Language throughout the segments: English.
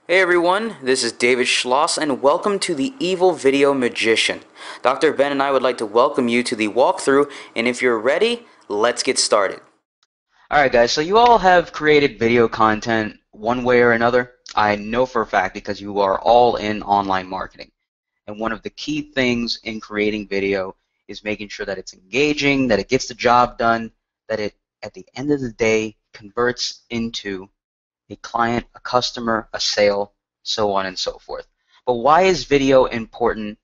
Hey everyone, this is David Schloss and welcome to the Evil Video Magician. Dr. Ben and I would like to welcome you to the walkthrough, and if you're ready, let's get started. Alright guys, so you all have created video content one way or another. I know for a fact because you are all in online marketing. And one of the key things in creating video is making sure that it's engaging, that it gets the job done, that it, at the end of the day, converts into a client, a customer, a sale, so on and so forth. But why is video important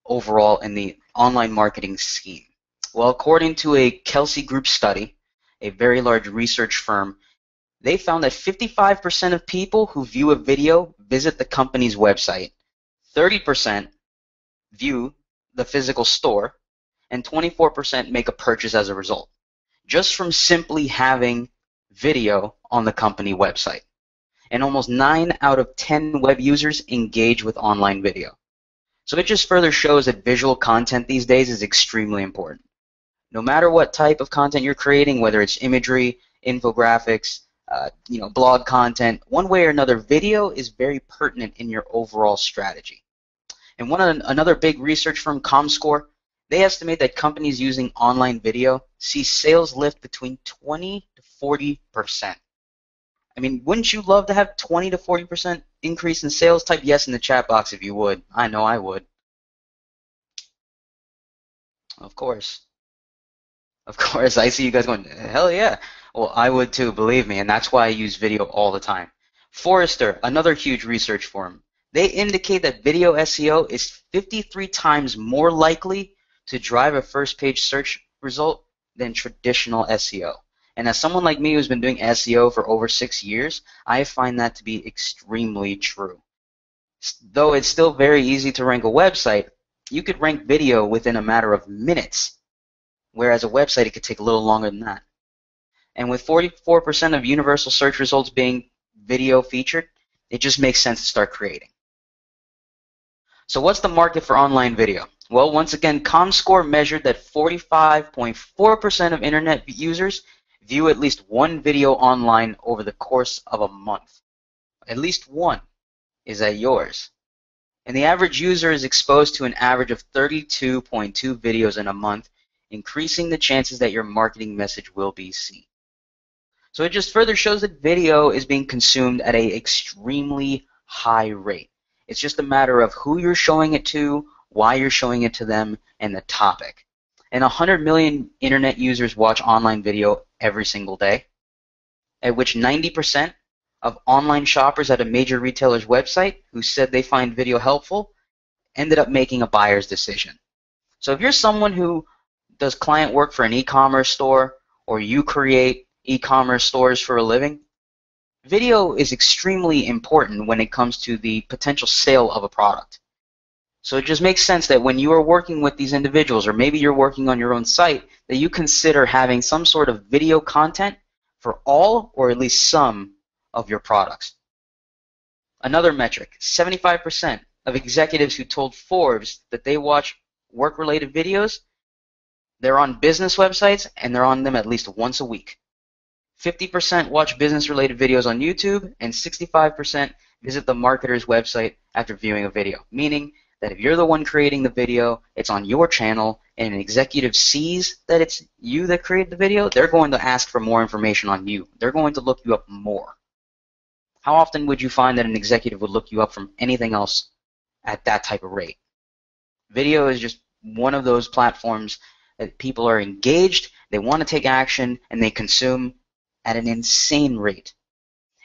overall in the online marketing scheme? Well, according to a Kelsey Group study, a very large research firm, they found that 55% of people who view a video visit the company's website, 30% view the physical store, and 24% make a purchase as a result, just from simply having video on the company website. And almost 9 out of 10 web users engage with online video. So it just further shows that visual content these days is extremely important. No matter what type of content you're creating, whether it's imagery, infographics, blog content, one way or another, video is very pertinent in your overall strategy. And another big research firm, Comscore, they estimate that companies using online video see sales lift between 20 to 40%. I mean, wouldn't you love to have 20 to 40% increase in sales? Type yes in the chat box if you would. I know I would. Of course. Of course, I see you guys going, hell yeah. Well, I would too, believe me, and that's why I use video all the time. Forrester, another huge research firm, they indicate that video SEO is 53 times more likely to drive a first page search result than traditional SEO. And as someone like me who's been doing SEO for over 6 years, I find that to be extremely true. Though it's still very easy to rank a website, you could rank video within a matter of minutes, whereas a website, it could take a little longer than that. And with 44% of universal search results being video featured, it just makes sense to start creating. So what's the market for online video? Well, once again, Comscore measured that 45.4% of internet users view at least one video online over the course of a month. At least one. Is that yours? And the average user is exposed to an average of 32.2 videos in a month, increasing the chances that your marketing message will be seen. So it just further shows that video is being consumed at an extremely high rate. It's just a matter of who you're showing it to, why you're showing it to them, and the topic. And 100 million internet users watch online video every single day, at which 90% of online shoppers at a major retailer's website who said they find video helpful ended up making a buyer's decision. So if you're someone who does client work for an e-commerce store, or you create e-commerce stores for a living, video is extremely important when it comes to the potential sale of a product. So it just makes sense that when you are working with these individuals, or maybe you're working on your own site, that you consider having some sort of video content for all or at least some of your products. Another metric, 75% of executives who told Forbes that they watch work-related videos, they're on business websites and they're on them at least once a week. 50% watch business-related videos on YouTube, and 65% visit the marketer's website after viewing a video, meaning that if you're the one creating the video, it's on your channel, and an executive sees that it's you that created the video, they're going to ask for more information on you. They're going to look you up more. How often would you find that an executive would look you up from anything else at that type of rate? Video is just one of those platforms that people are engaged, they want to take action, and they consume at an insane rate.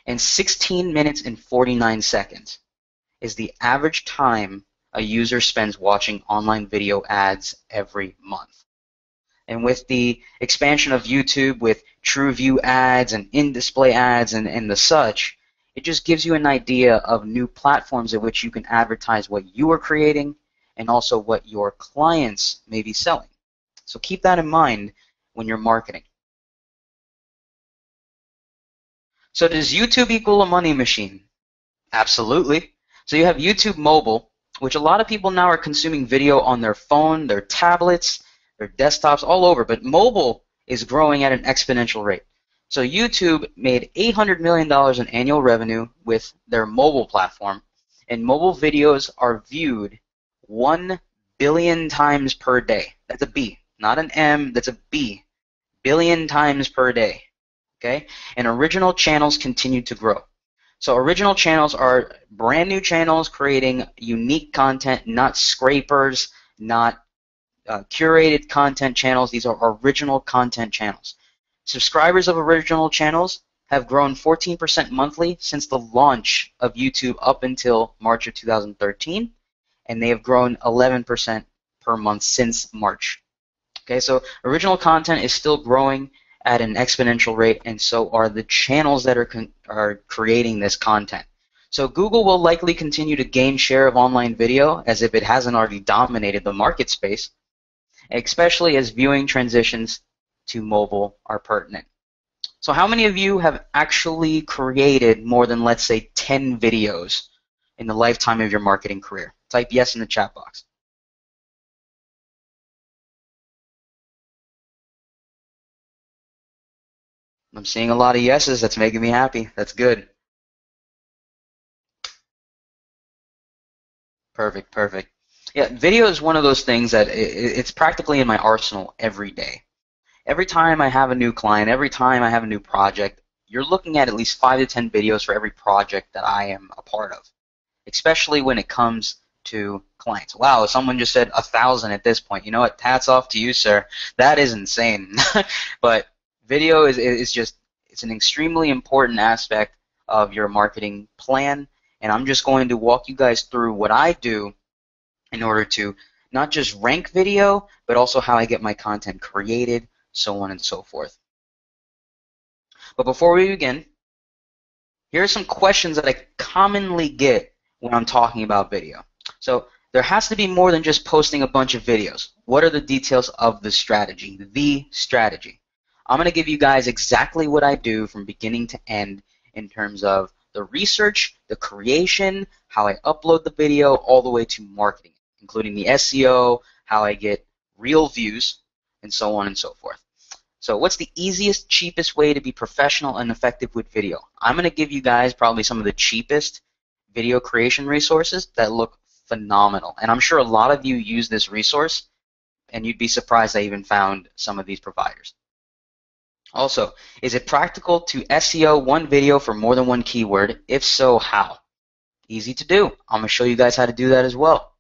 And 16 minutes and 49 seconds is the average time a user spends watching online video ads every month. And with the expansion of YouTube with TrueView ads and in-display ads and the such, it just gives you an idea of new platforms at which you can advertise what you are creating and also what your clients may be selling. So keep that in mind when you're marketing. So does YouTube equal a money machine? Absolutely. So you have YouTube Mobile, which a lot of people now are consuming video on their phone, their tablets, their desktops, all over. But mobile is growing at an exponential rate. So YouTube made $800 million in annual revenue with their mobile platform, and mobile videos are viewed 1 billion times per day. That's a B, not an M, that's a B. Billion times per day. Okay? And original channels continue to grow. So original channels are brand new channels creating unique content, not scrapers, not curated content channels. These are original content channels. Subscribers of original channels have grown 14% monthly since the launch of YouTube up until March of 2013, and they have grown 11% per month since March. Okay, so original content is still growing at an exponential rate, and so are the channels that are creating this content. So Google will likely continue to gain share of online video as if it hasn't already dominated the market space, especially as viewing transitions to mobile are pertinent. So how many of you have actually created more than, let's say, 10 videos in the lifetime of your marketing career? Type yes in the chat box. I'm seeing a lot of yeses. That's making me happy. That's good. Perfect, perfect. Yeah, video is one of those things that it's practically in my arsenal every day. Every time I have a new client, every time I have a new project, you're looking at least 5 to 10 videos for every project that I am a part of, especially when it comes to clients. Wow, someone just said 1,000 at this point. You know what? Hats off to you, sir. That is insane. But video is just, it's an extremely important aspect of your marketing plan, and I'm just going to walk you guys through what I do in order to not just rank video, but also how I get my content created, so on and so forth. But before we begin, here are some questions that I commonly get when I'm talking about video. So there has to be more than just posting a bunch of videos. What are the details of the strategy? The strategy. I'm going to give you guys exactly what I do from beginning to end in terms of the research, the creation, how I upload the video, all the way to marketing, including the SEO, how I get real views, and so on and so forth. So what's the easiest, cheapest way to be professional and effective with video? I'm going to give you guys probably some of the cheapest video creation resources that look phenomenal. And I'm sure a lot of you use this resource, and you'd be surprised I even found some of these providers. Also, is it practical to SEO one video for more than one keyword? If so, how? Easy to do. I'm going to show you guys how to do that as well.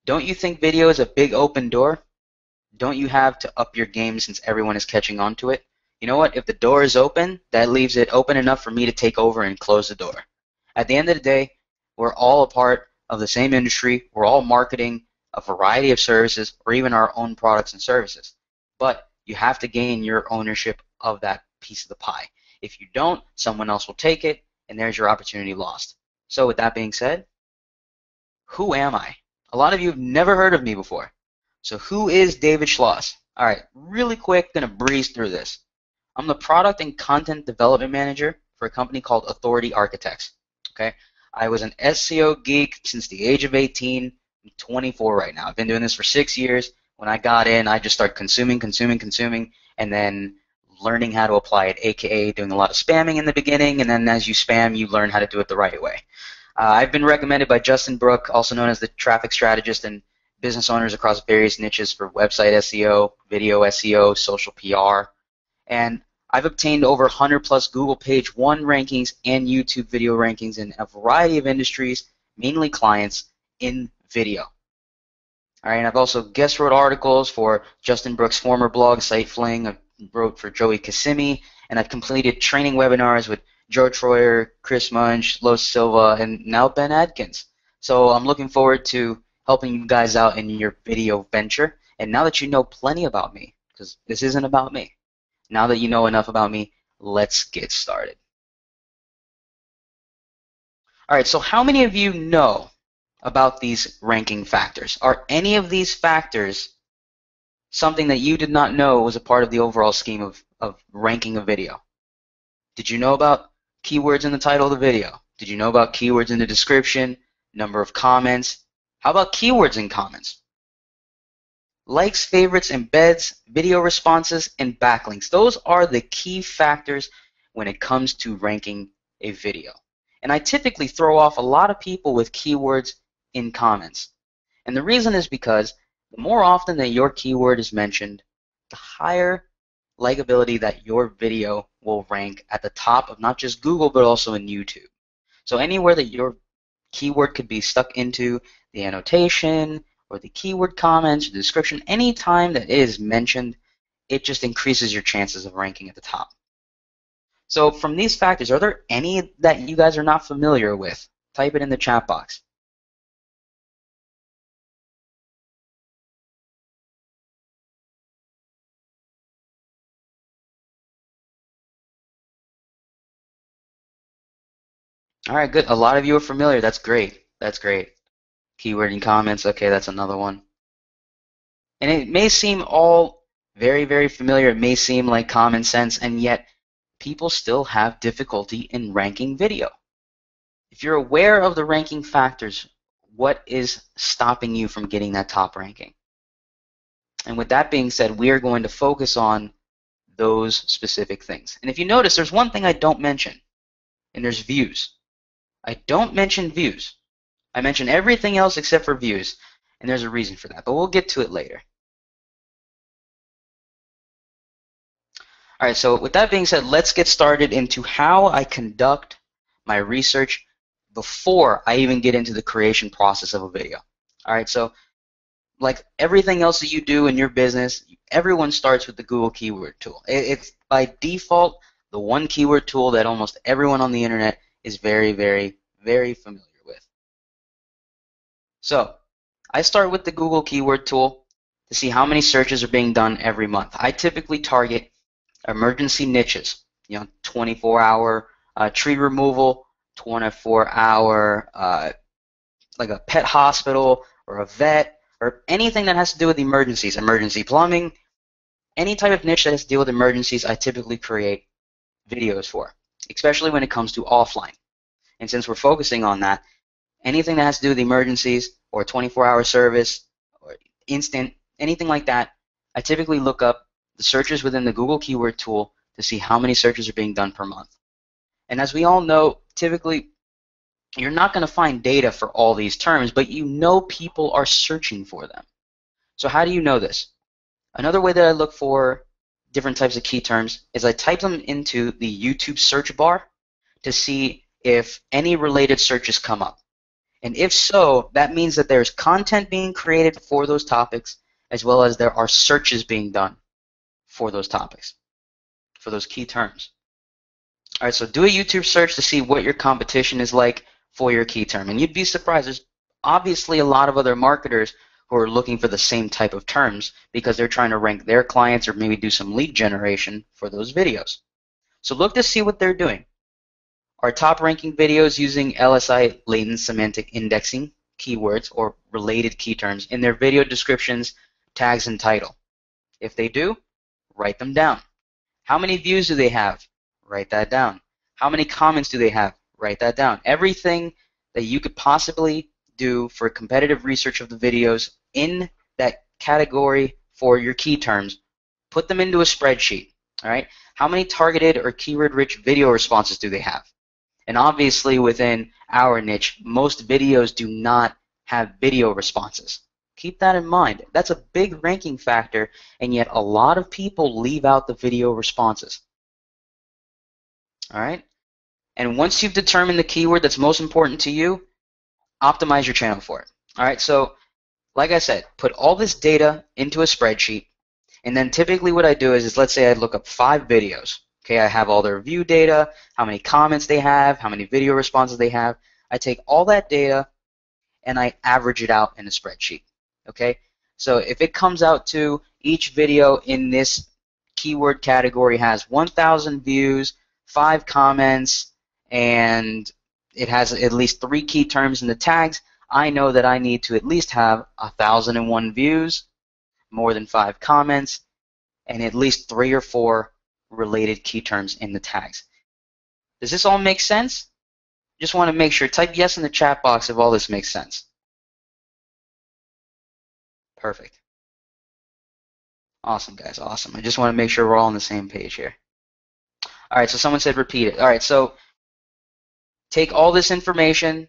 Don't you think video is a big open door? Don't you have to up your game since everyone is catching on to it? You know what? If the door is open, that leaves it open enough for me to take over and close the door. At the end of the day, we're all a part of the same industry. We're all marketing a variety of services or even our own products and services. But you have to gain your ownership of that piece of the pie. If you don't, someone else will take it, and there's your opportunity lost. So with that being said, who am I? A lot of you have never heard of me before. So who is David Schloss? All right, really quick, going to breeze through this. I'm the product and content development manager for a company called Authority Architects. Okay, I was an SEO geek since the age of 18. I'm 24 right now. I've been doing this for 6 years. When I got in, I just started consuming, and then learning how to apply it, aka doing a lot of spamming in the beginning, and then as you spam, you learn how to do it the right way. I've been recommended by Justin Brook, also known as the traffic strategist, and business owners across various niches for website SEO, video SEO, social PR, and I've obtained over 100 plus Google Page 1 rankings and YouTube video rankings in a variety of industries, mainly clients in video. All right, and I've also guest wrote articles for Justin Brook's former blog, SiteFling. I wrote for Joey Kissimmee, and I've completed training webinars with Joe Troyer, Chris Munch, Los Silva, and now Ben Adkins. So I'm looking forward to helping you guys out in your video venture. And now that you know plenty about me, because this isn't about me, now that you know enough about me, let's get started. All right, so how many of you know about these ranking factors? Are any of these factors something that you did not know was a part of the overall scheme of ranking a video? Did you know about keywords in the title of the video? Did you know about keywords in the description, number of comments? How about keywords in comments? Likes, favorites, embeds, video responses, and backlinks. Those are the key factors when it comes to ranking a video. And I typically throw off a lot of people with keywords in comments. And the reason is because the more often that your keyword is mentioned, the higher likability that your video will rank at the top of not just Google, but also in YouTube. So anywhere that your keyword could be stuck into the annotation or the keyword comments, the description, any time that it is mentioned, it just increases your chances of ranking at the top. So from these factors, are there any that you guys are not familiar with? Type it in the chat box. All right, good. A lot of you are familiar. That's great. That's great. Keyword and comments. Okay, that's another one. And it may seem all very, very familiar. It may seem like common sense, and yet people still have difficulty in ranking video. If you're aware of the ranking factors, what is stopping you from getting that top ranking? And with that being said, we are going to focus on those specific things. And if you notice, there's one thing I don't mention, and there's views. I don't mention views. I mention everything else except for views, and there's a reason for that, but we'll get to it later. All right, so with that being said, let's get started into how I conduct my research before I even get into the creation process of a video. All right, so like everything else that you do in your business, everyone starts with the Google Keyword Tool. It's by default the one keyword tool that almost everyone on the internet is very, very, very familiar with. So I start with the Google Keyword Tool to see how many searches are being done every month. I typically target emergency niches, 24-hour tree removal, 24-hour like a pet hospital or a vet, or anything that has to do with emergencies, emergency plumbing, any type of niche that has to deal with emergencies, I typically create videos for, especially when it comes to offline. And since we're focusing on that, anything that has to do with emergencies or 24-hour service or instant, anything like that, I typically look up the searches within the Google Keyword Tool to see how many searches are being done per month. And as we all know, typically you're not going to find data for all these terms, but you know people are searching for them. So how do you know this? Another way that I look for different types of key terms is I type them into the YouTube search bar to see if any related searches come up. And if so, that means that there's content being created for those topics, as well as there are searches being done for those topics, for those key terms. All right, so do a YouTube search to see what your competition is like for your key term. And you'd be surprised, there's obviously a lot of other marketers who are looking for the same type of terms because they're trying to rank their clients or maybe do some lead generation for those videos. So look to see what they're doing. Are top ranking videos using LSI, latent semantic indexing, keywords or related key terms in their video descriptions, tags, and title? If they do, write them down. How many views do they have? Write that down. How many comments do they have? Write that down. Everything that you could possibly do for competitive research of the videos in that category for your key terms, put them into a spreadsheet. All right? How many targeted or keyword-rich video responses do they have? And obviously within our niche, most videos do not have video responses. Keep that in mind. That's a big ranking factor, and yet a lot of people leave out the video responses. All right? And once you've determined the keyword that's most important to you, optimize your channel for it. All right, so like I said, put all this data into a spreadsheet, and then typically what I do is let's say I look up 5 videos. Okay, I have all their view data, how many comments they have, how many video responses they have. I take all that data and I average it out in a spreadsheet. Okay, so if it comes out to each video in this keyword category has 1,000 views, 5 comments, and it has at least 3 key terms in the tags, I know that I need to at least have 1,001 views, more than 5 comments, and at least 3 or 4 related key terms in the tags. Does this all make sense? Just want to make sure. Type yes in the chat box if all this makes sense. Perfect. Awesome, guys. Awesome. I just want to make sure we're all on the same page here. All right, so someone said repeat it. All right, so take all this information,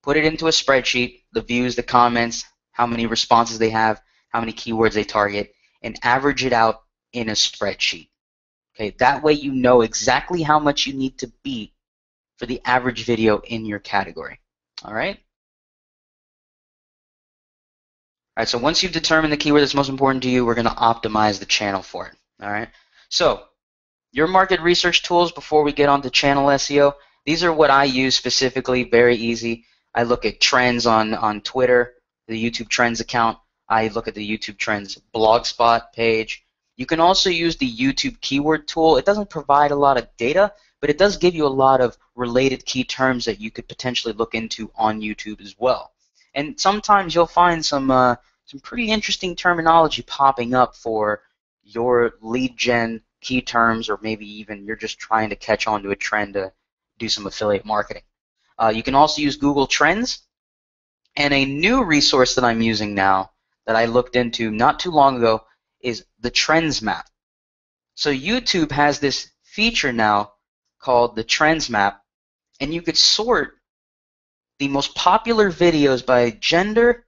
put it into a spreadsheet, the views, the comments, how many responses they have, how many keywords they target, and average it out in a spreadsheet. Okay, that way you know exactly how much you need to beat for the average video in your category. All right? All right, so once you've determined the keyword that's most important to you, we're going to optimize the channel for it. All right? So your market research tools, before we get on to channel SEO, these are what I use specifically, very easy. I look at trends on Twitter, the YouTube Trends account. I look at the YouTube Trends Blogspot page. You can also use the YouTube keyword tool. It doesn't provide a lot of data, but it does give you a lot of related key terms that you could potentially look into on YouTube as well. And sometimes you'll find some pretty interesting terminology popping up for your lead gen key terms, or maybe even you're just trying to catch on to a trend to do some affiliate marketing. You can also use Google Trends, and a new resource that I'm using now that I looked into not too long ago is the Trends Map. So YouTube has this feature now called the Trends Map, and you could sort the most popular videos by gender,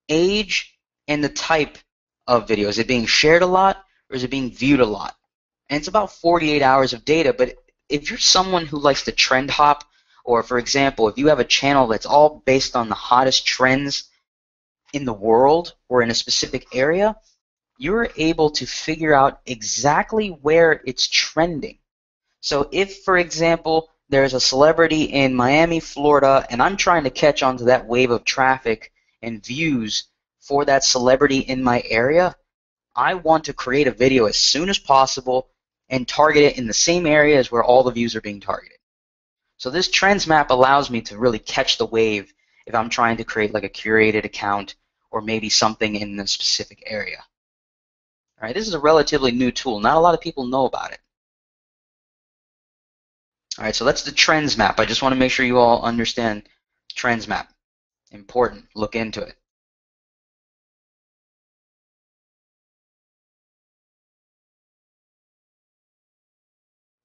age, and the type of video. Is it being shared a lot, or is it being viewed a lot? And it's about 48 hours of data, but if you're someone who likes to trend hop, or for example, if you have a channel that's all based on the hottest trends in the world or in a specific area, you're able to figure out exactly where it's trending. So if, for example, there's a celebrity in Miami, Florida, and I'm trying to catch on to that wave of traffic and views for that celebrity in my area, I want to create a video as soon as possible and target it in the same areas where all the views are being targeted. So this trends map allows me to really catch the wave if I'm trying to create like a curated account or maybe something in a specific area. All right, this is a relatively new tool. Not a lot of people know about it. All right, so that's the trends map. I just want to make sure you all understand trends map. Important. Look into it.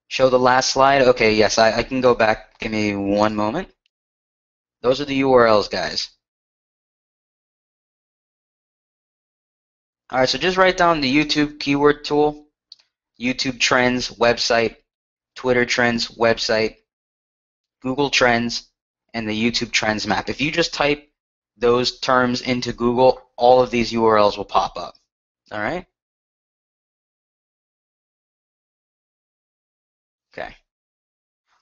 Show the last slide. Okay, yes, I can go back. Give me one moment. Those are the URLs, guys. All right, so just write down the YouTube keyword tool, YouTube Trends website, Twitter Trends website, Google Trends, and the YouTube Trends map. If you just type those terms into Google, all of these URLs will pop up. All right? Okay.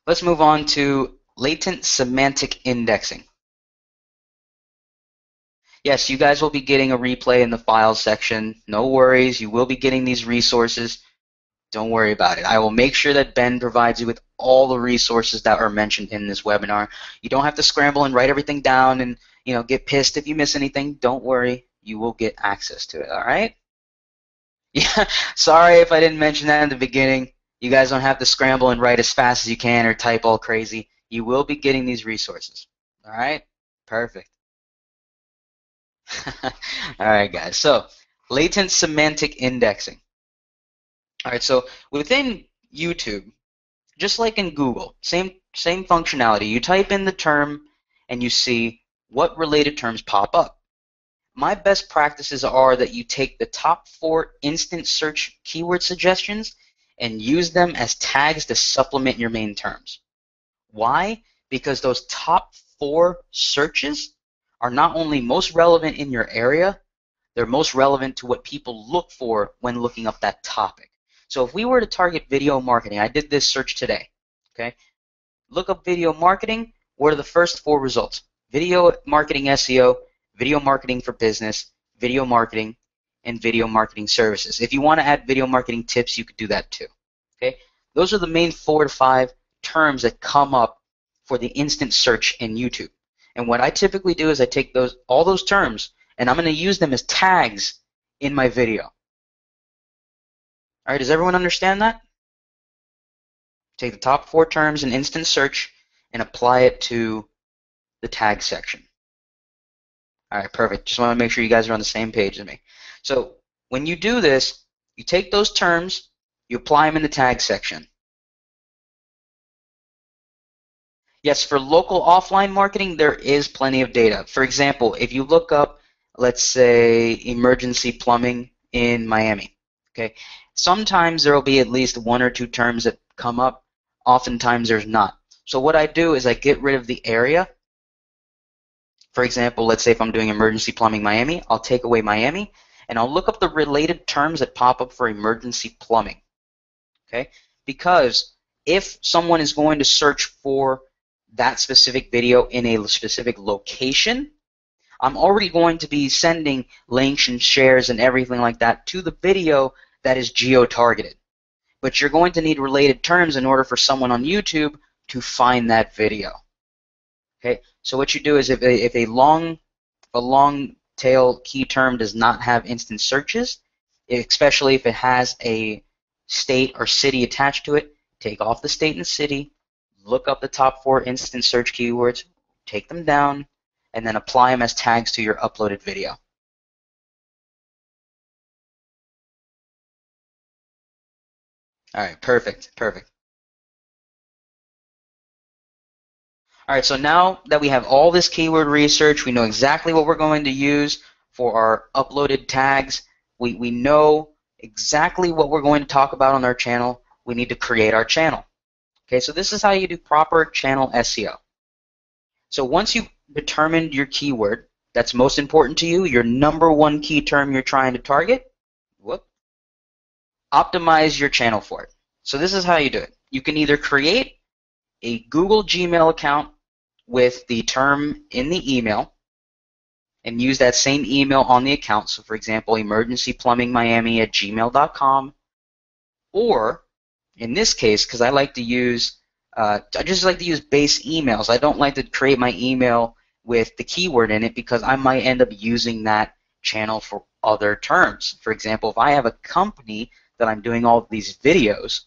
Let's move on to latent semantic indexing. Yes, you guys will be getting a replay in the files section. No worries, you will be getting these resources. Don't worry about it. I will make sure that Ben provides you with all the resources that are mentioned in this webinar. You don't have to scramble and write everything down and get pissed if you miss anything. Don't worry, you will get access to it, all right? Yeah, sorry if I didn't mention that in the beginning. You guys don't have to scramble and write as fast as you can or type all crazy. You will be getting these resources, all right? Perfect. All right, guys. So, latent semantic indexing. All right, so within YouTube, just like in Google, same functionality. You type in the term and you see what related terms pop up. My best practices are that you take the top 4 instant search keyword suggestions and use them as tags to supplement your main terms. Why? Because those top 4 searches are not only most relevant in your area, they're most relevant to what people look for when looking up that topic. So if we were to target video marketing, I did this search today, okay? Look up video marketing, what are the first 4 results? Video marketing SEO, video marketing for business, video marketing, and video marketing services. If you want to add video marketing tips, you could do that too, okay? Those are the main 4 to 5 terms that come up for the instant search in YouTube. And what I typically do is I take all those terms and I'm going to use them as tags in my video. All right, does everyone understand that? Take the top 4 terms in instant search and apply it to the tag section. All right, perfect. Just want to make sure you guys are on the same page as me. So when you do this, You take those terms, you apply them in the tag section. Yes, for local offline marketing, there is plenty of data. For example, if you look up, let's say, emergency plumbing in Miami, okay, sometimes there will be at least one or two terms that come up. Oftentimes there's not. So what I do is I get rid of the area. For example, let's say if I'm doing emergency plumbing Miami, I'll take away Miami, and I'll look up the related terms that pop up for emergency plumbing, okay? Because if someone is going to search for that specific video in a specific location, I'm already going to be sending links and shares and everything like that to the video that is geo-targeted. But you're going to need related terms in order for someone on YouTube to find that video. Okay, so what you do is if a long tail key term does not have instant searches, especially if it has a state or city attached to it, take off the state and city, look up the top 4 instant search keywords, take them down, and then apply them as tags to your uploaded video. All right, perfect, perfect. All right, so now that we have all this keyword research, we know exactly what we're going to use for our uploaded tags. We know exactly what we're going to talk about on our channel. We need to create our channel. Okay, so this is how you do proper channel SEO. So once you've determined your keyword that's most important to you, your #1 key term you're trying to target, optimize your channel for it. So this is how you do it. You can either create a Google Gmail account with the term in the email and use that same email on the account. So for example, emergencyplumbingmiami@gmail.com. Or in this case, because I just like to use base emails. I don't like to create my email with the keyword in it because I might end up using that channel for other terms. For example, if I have a company that I'm doing all of these videos,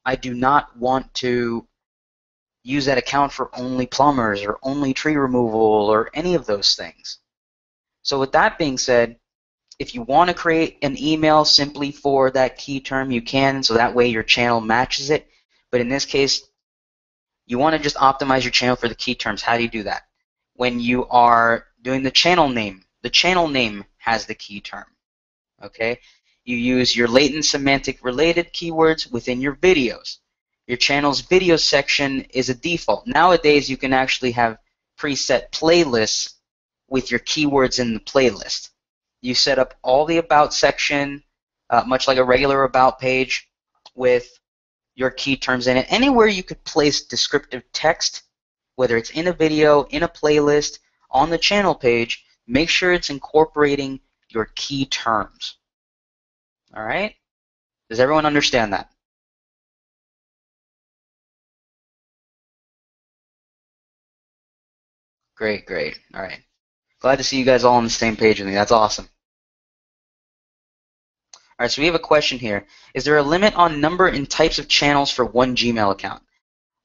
I do not want to use that account for only plumbers or only tree removal or any of those things. So with that being said, if you want to create an email simply for that key term, you can, so that way your channel matches it. But in this case, you want to just optimize your channel for the key terms. How do you do that? When you are doing the channel name has the key term. Okay? You use your latent semantic related keywords within your videos. Your channel's video section is a default. Nowadays, you can actually have preset playlists with your keywords in the playlist. You set up all the about section, much like a regular about page, with your key terms in it. Anywhere you could place descriptive text, whether it's in a video, in a playlist, on the channel page, make sure it's incorporating your key terms. All right? Does everyone understand that? Great, great. All right. Glad to see you guys all on the same page with me. That's awesome. All right, so we have a question here. Is there a limit on number and types of channels for one Gmail account?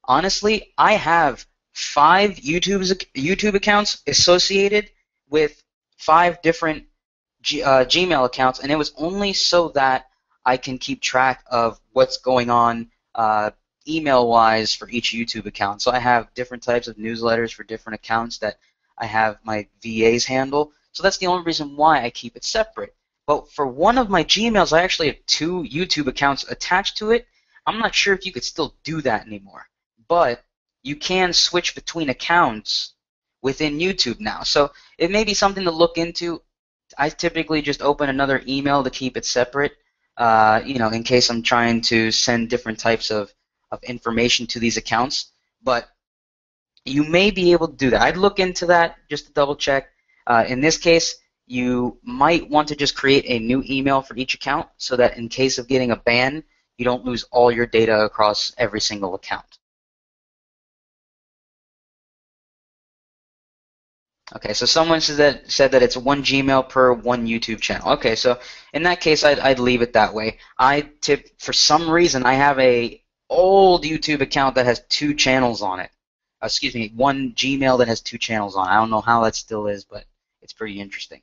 Honestly, I have 5 YouTube accounts associated with 5 different Gmail accounts, and it was only so that I can keep track of what's going on email-wise for each YouTube account. So I have different types of newsletters for different accounts that I have my VAs handle. So that's the only reason why I keep it separate. But for one of my Gmails, I actually have 2 YouTube accounts attached to it. I'm not sure if you could still do that anymore. But you can switch between accounts within YouTube now. So it may be something to look into. I typically just open another email to keep it separate, in case I'm trying to send different types of information to these accounts. But you may be able to do that. I'd look into that just to double check. In this case, you might want to just create a new email for each account so that in case of getting a ban, you don't lose all your data across every single account. Okay, so someone said that it's 1 Gmail per 1 YouTube channel. Okay, so in that case, I'd leave it that way. For some reason, I have a old YouTube account that has 2 channels on it. Excuse me, 1 Gmail that has 2 channels on it. I don't know how that still is, but it's pretty interesting.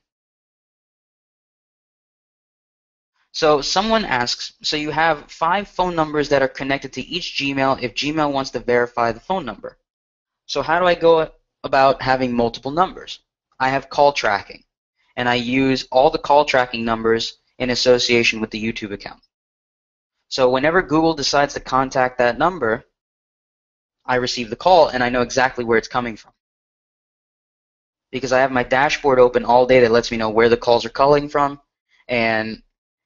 So someone asks, so you have 5 phone numbers that are connected to each Gmail if Gmail wants to verify the phone number. So how do I go about having multiple numbers? I have call tracking, and I use all the call tracking numbers in association with the YouTube account. So whenever Google decides to contact that number, I receive the call and I know exactly where it's coming from. Because I have my dashboard open all day that lets me know where the calls are calling from, and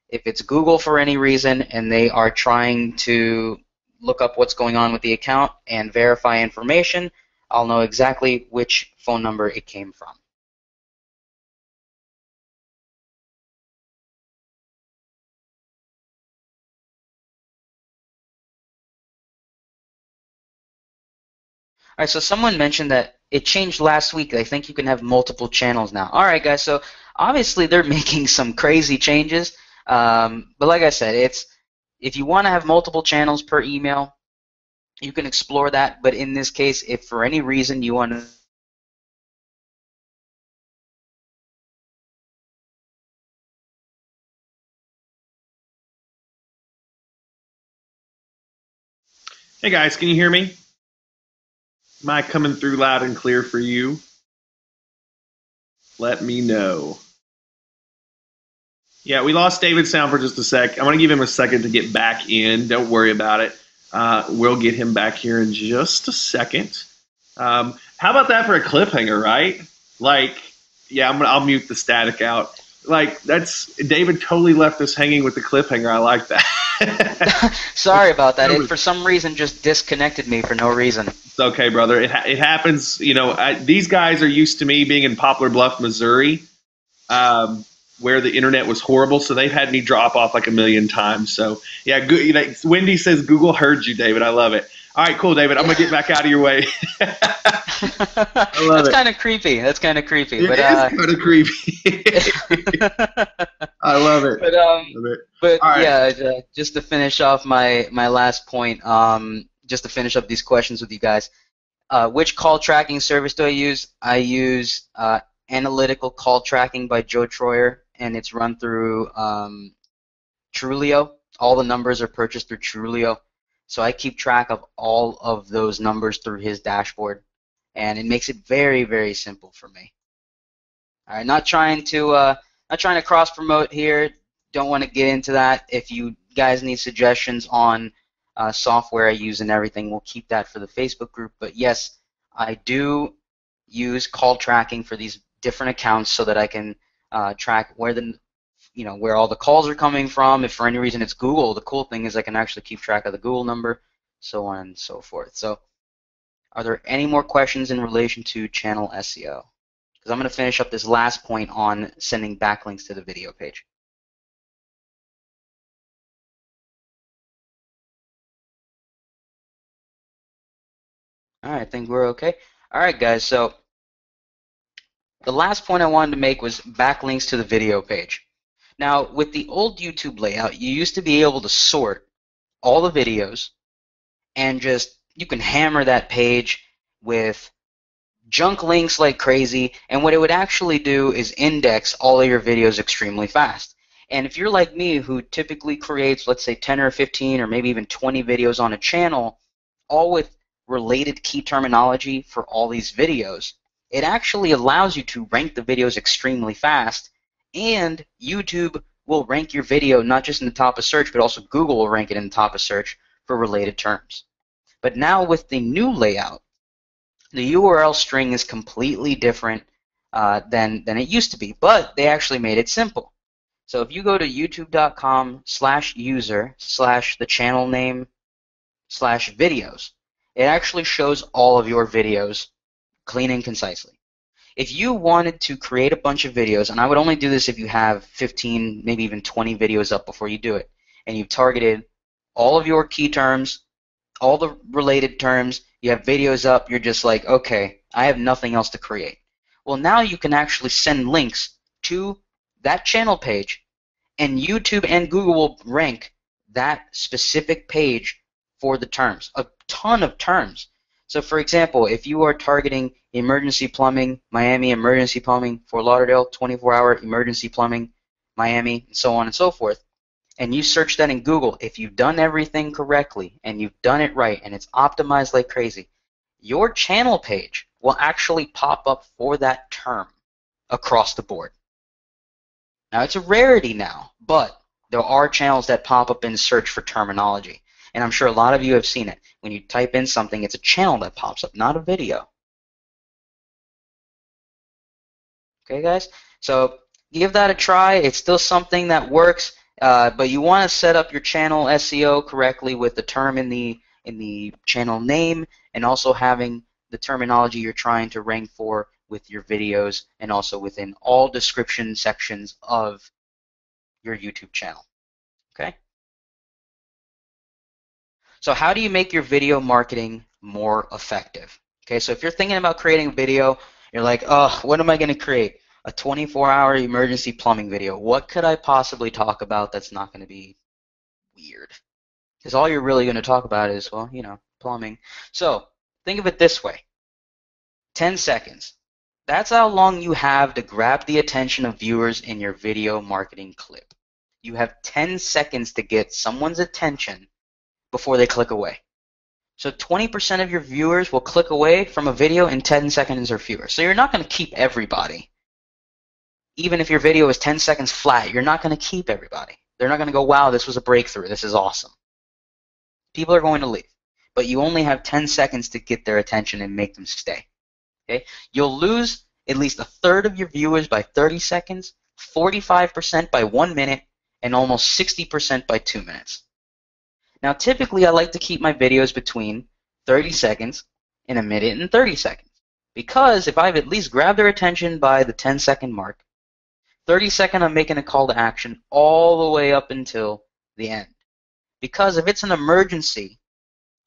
if it's Google for any reason and they are trying to look up what's going on with the account and verify information, I'll know exactly which phone number it came from. All right, so someone mentioned that it changed last week. I think you can have multiple channels now. All right, guys, so obviously they're making some crazy changes. But like I said, if you want to have multiple channels per email, you can explore that. But in this case, if for any reason you want to Hey guys, can you hear me? Am I coming through loud and clear for you? Let me know. Yeah, we lost David's sound for just a sec. I'm going to give him a second to get back in. Don't worry about it. We'll get him back here in just a second. How about that for a cliffhanger, right? Like, yeah, I'll mute the static out. Like, that's David totally left us hanging with the cliffhanger. I like that. Sorry about that. It for some reason just disconnected me for no reason. It's okay, brother. It happens. You know, these guys are used to me being in Poplar Bluff, Missouri, where the internet was horrible. So they've had me drop off like a million times. So yeah, Wendy says Google heard you, David. I love it. All right, cool, David. I'm gonna get back out of your way. I love That's it. kind of creepy. That's kind of creepy. It But is kind of creepy. I love it. But All right. yeah, just to finish off my last point, just to finish up these questions with you guys, which call tracking service do I use? I use Analytical Call Tracking by Joe Troyer, and it's run through Trulio. All the numbers are purchased through Trulio, so I keep track of all of those numbers through his dashboard, and it makes it very, very simple for me. All right, not trying to cross promote here. Don't want to get into that. If you guys need suggestions on software I use and everything, we'll keep that for the Facebook group. But yes, I do use call tracking for these different accounts so that I can track where all the calls are coming from. If for any reason it's Google, the cool thing is I can actually keep track of the Google number, so on and so forth. So, are there any more questions in relation to channel SEO? Because I'm going to finish up this last point on sending backlinks to the video page. All right, I think we're okay. All right, guys, so the last point I wanted to make was backlinks to the video page. Now, with the old YouTube layout, you used to be able to sort all the videos and you can hammer that page with junk links like crazy, and what it would actually do is index all of your videos extremely fast. And if you're like me, who typically creates, let's say, 10 or 15 or maybe even 20 videos on a channel, all with related key terminology for all these videos, it actually allows you to rank the videos extremely fast, and YouTube will rank your video not just in the top of search, but also Google will rank it in the top of search for related terms. But now with the new layout, the URL string is completely different than it used to be, but they actually made it simple. So if you go to youtube.com/user/the channel name/videos, it actually shows all of your videos clean and concisely. If you wanted to create a bunch of videos, and I would only do this if you have 15, maybe even 20 videos up before you do it, and you've targeted all of your key terms, all the related terms, you have videos up, you're just like, okay, I have nothing else to create. Well, now you can actually send links to that channel page, and YouTube and Google will rank that specific page for the terms, a ton of terms. So for example, if you are targeting emergency plumbing, Miami emergency plumbing, Fort Lauderdale 24-hour emergency plumbing, Miami, and so on and so forth, and you search that in Google, if you've done everything correctly and you've done it right and it's optimized like crazy, your channel page will actually pop up for that term across the board. Now, it's a rarity now, but there are channels that pop up in search for terminology. And I'm sure a lot of you have seen it. When you type in something, it's a channel that pops up, not a video. Okay, guys? So give that a try. It's still something that works, but you want to set up your channel SEO correctly with the term in the channel name, and also having the terminology you're trying to rank for with your videos, and also within all description sections of your YouTube channel. Okay? So how do you make your video marketing more effective? Okay, so if you're thinking about creating a video, you're like, oh, what am I going to create? A 24-hour emergency plumbing video. What could I possibly talk about that's not going to be weird? Because all you're really going to talk about is, well, you know, plumbing. So think of it this way. 10 seconds. That's how long you have to grab the attention of viewers in your video marketing clip. You have 10 seconds to get someone's attention before they click away. So 20% of your viewers will click away from a video in 10 seconds or fewer. So you're not going to keep everybody. Even if your video is 10 seconds flat, you're not going to keep everybody. They're not going to go, wow, this was a breakthrough. This is awesome. People are going to leave. But you only have 10 seconds to get their attention and make them stay. Okay? You'll lose at least a third of your viewers by 30 seconds, 45% by 1 minute, and almost 60% by 2 minutes. Now, typically, I like to keep my videos between 30 seconds and a minute and 30 seconds. Because if I've at least grabbed their attention by the 10-second mark, 30 seconds I'm making a call to action all the way up until the end. Because if it's an emergency,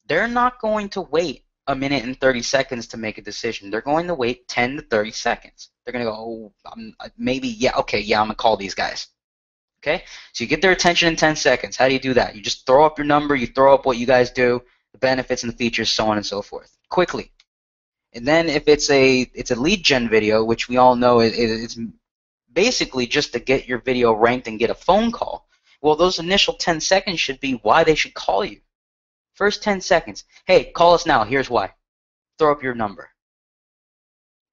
they're not going to wait a minute and 30 seconds to make a decision. They're going to wait 10 to 30 seconds. They're going to go, oh, maybe, yeah, okay, yeah, I'm going to call these guys. Okay? So you get their attention in 10 seconds. How do you do that? You just throw up your number, you throw up what you guys do, the benefits and the features, so on and so forth, quickly. And then if it's a lead gen video, which we all know it's basically just to get your video ranked and get a phone call, well, those initial 10 seconds should be why they should call you. First 10 seconds. Hey, call us now. Here's why. Throw up your number.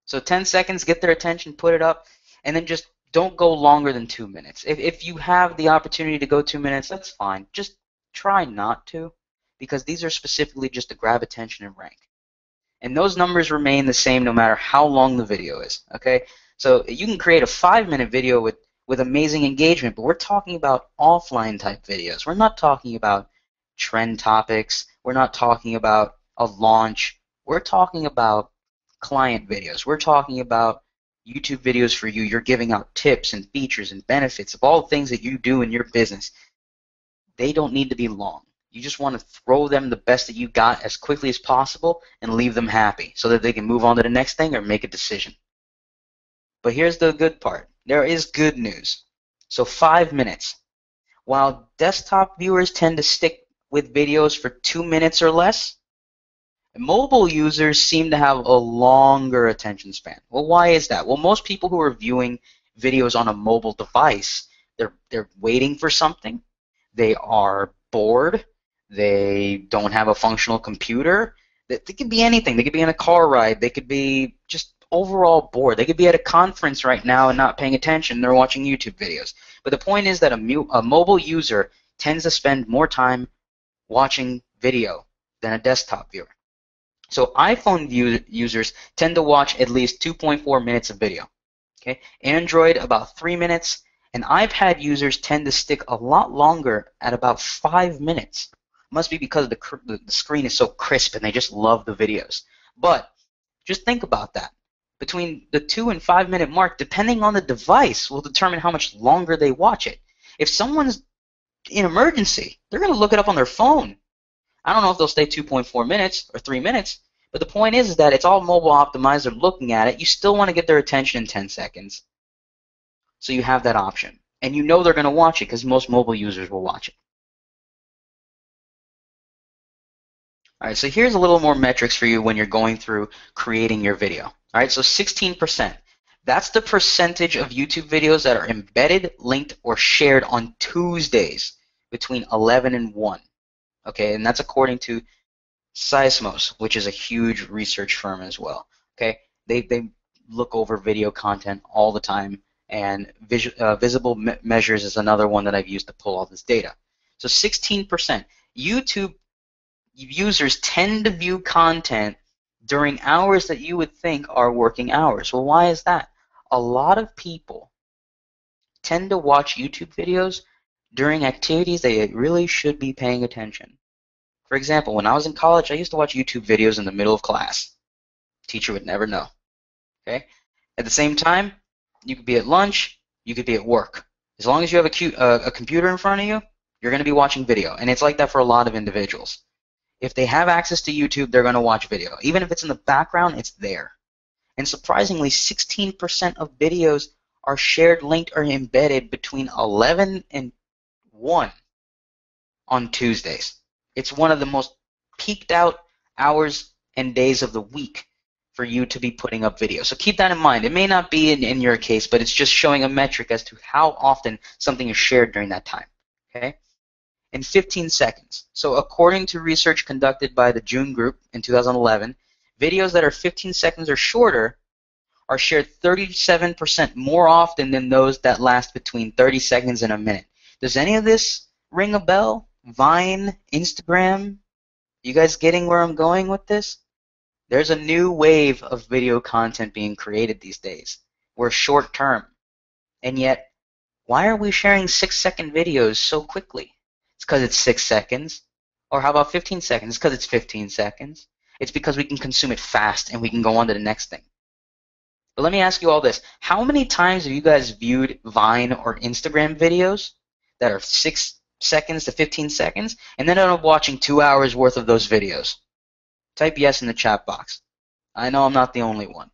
So 10 seconds, get their attention, put it up, and then just don't go longer than 2 minutes. If you have the opportunity to go 2 minutes, that's fine. Just try not to, because these are specifically just to grab attention and rank. And those numbers remain the same no matter how long the video is. Okay? So you can create a 5-minute video with amazing engagement, but we're talking about offline type videos. We're not talking about trend topics. We're not talking about a launch. We're talking about client videos. We're talking about YouTube videos for you. You're giving out tips and features and benefits of all the things that you do in your business. They don't need to be long. You just want to throw them the best that you got as quickly as possible and leave them happy so that they can move on to the next thing or make a decision. But here's the good part. There is good news. So 5 minutes. While desktop viewers tend to stick with videos for 2 minutes or less, mobile users seem to have a longer attention span. Well, why is that? Well, most people who are viewing videos on a mobile device, they're waiting for something. They are bored. They don't have a functional computer. They could be anything. They could be in a car ride. They could be just overall bored. They could be at a conference right now and not paying attention. They're watching YouTube videos. But the point is that a mobile user tends to spend more time watching video than a desktop viewer. So iPhone users tend to watch at least 2.4 minutes of video. Okay? Android about 3 minutes, and iPad users tend to stick a lot longer at about 5 minutes. Must be because the screen is so crisp and they just love the videos. But just think about that. Between the 2 and 5 minute mark, depending on the device, will determine how much longer they watch it. If someone's in emergency, they're going to look it up on their phone. I don't know if they'll stay 2.4 minutes or 3 minutes, but the point is that it's all mobile optimized. They're looking at it. You still want to get their attention in 10 seconds. So you have that option. And you know they're going to watch it because most mobile users will watch it. All right, so here's a little more metrics for you when you're going through creating your video. All right, so 16%. That's the percentage of YouTube videos that are embedded, linked, or shared on Tuesdays. between 11 and 1. Okay, and that's according to Seismos, which is a huge research firm as well. Okay, they look over video content all the time, and visible measures is another one that I've used to pull all this data. So 16%. YouTube users tend to view content during hours that you would think are working hours. Well, why is that? A lot of people tend to watch YouTube videos during activities they really should be paying attention. For example, when I was in college, I used to watch YouTube videos in the middle of class. Teacher would never know. Okay? At the same time, you could be at lunch, you could be at work. As long as you have a computer in front of you, you're going to be watching video. And it's like that for a lot of individuals. If they have access to YouTube, they're going to watch video. Even if it's in the background, it's there. And surprisingly, 16% of videos are shared, linked, or embedded between 11 and 1 on Tuesdays. It's one of the most peaked out hours and days of the week for you to be putting up videos. So keep that in mind. It may not be in your case, but it's just showing a metric as to how often something is shared during that time. Okay? In 15 seconds. So according to research conducted by the June Group in 2011, videos that are 15 seconds or shorter are shared 37% more often than those that last between 30 seconds and a minute. Does any of this ring a bell? Vine, Instagram? You guys getting where I'm going with this? There's a new wave of video content being created these days. We're short term. And yet, why are we sharing 6-second videos so quickly? It's because it's 6 seconds. Or how about 15 seconds? It's because it's 15 seconds. It's because we can consume it fast and we can go on to the next thing. But let me ask you all this. How many times have you guys viewed Vine or Instagram videos that are 6 seconds to 15 seconds and then end up watching 2 hours worth of those videos? Type yes in the chat box. I know I'm not the only one.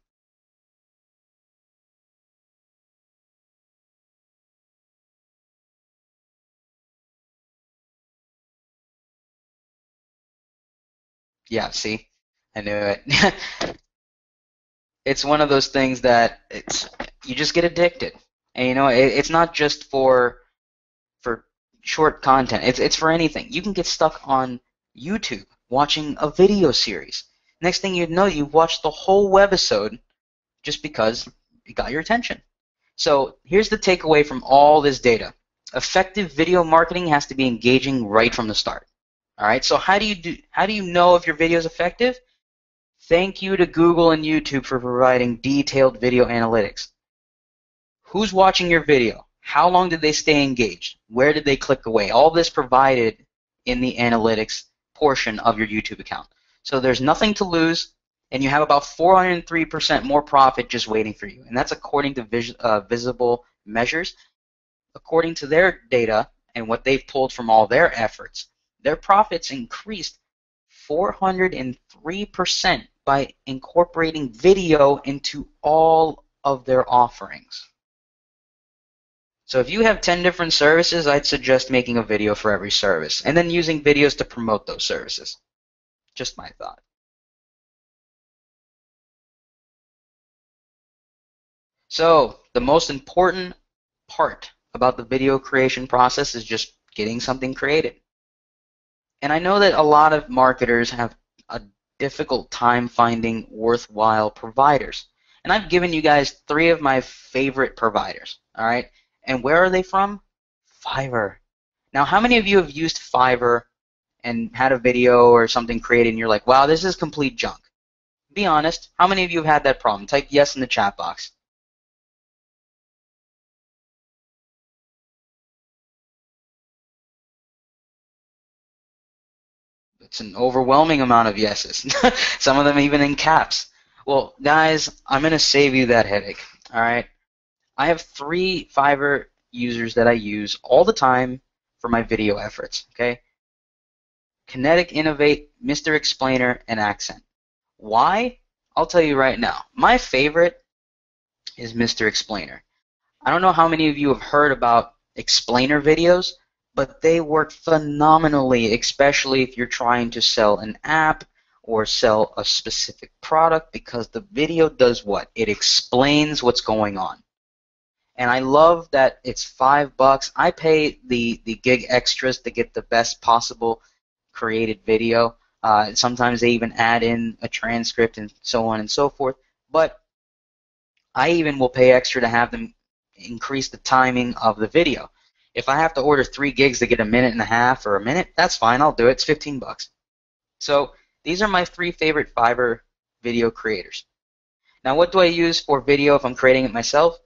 Yeah, see? I knew it. It's one of those things that you just get addicted. And you know, it's not just for short content. It's for anything. You can get stuck on YouTube watching a video series. Next thing you know, you've watched the whole webisode just because it got your attention. So here's the takeaway from all this data. Effective video marketing has to be engaging right from the start. All right. So how do you know if your video is effective? Thank you to Google and YouTube for providing detailed video analytics. Who's watching your video? How long did they stay engaged? Where did they click away? All this provided in the analytics portion of your YouTube account. So there's nothing to lose, and you have about 403% more profit just waiting for you. And that's according to Visible Measures. According to their data and what they've pulled from all their efforts, their profits increased 403% by incorporating video into all of their offerings. So if you have 10 different services, I'd suggest making a video for every service and then using videos to promote those services. Just my thought. So the most important part about the video creation process is just getting something created. And I know that a lot of marketers have a difficult time finding worthwhile providers. And I've given you guys 3 of my favorite providers, all right? And where are they from? Fiverr. Now, how many of you have used Fiverr and had a video or something created and you're like, wow, this is complete junk? Be honest. How many of you have had that problem? Type yes in the chat box. It's an overwhelming amount of yeses. Some of them even in caps. Well, guys, I'm going to save you that headache, all right? I have 3 Fiverr users that I use all the time for my video efforts, okay? Kinetic Innovate, Mr. Explainer, and Accent. Why? I'll tell you right now. My favorite is Mr. Explainer. I don't know how many of you have heard about explainer videos, but they work phenomenally, especially if you're trying to sell an app or sell a specific product, because the video does what? It explains what's going on. And I love that it's $5. I pay the gig extras to get the best possible created video. Sometimes they even add in a transcript and so on and so forth. But I even will pay extra to have them increase the timing of the video. If I have to order 3 gigs to get a minute and a half or a minute, that's fine. I'll do it. It's $15. So these are my 3 favorite Fiverr video creators. Now, what do I use for video if I'm creating it myself?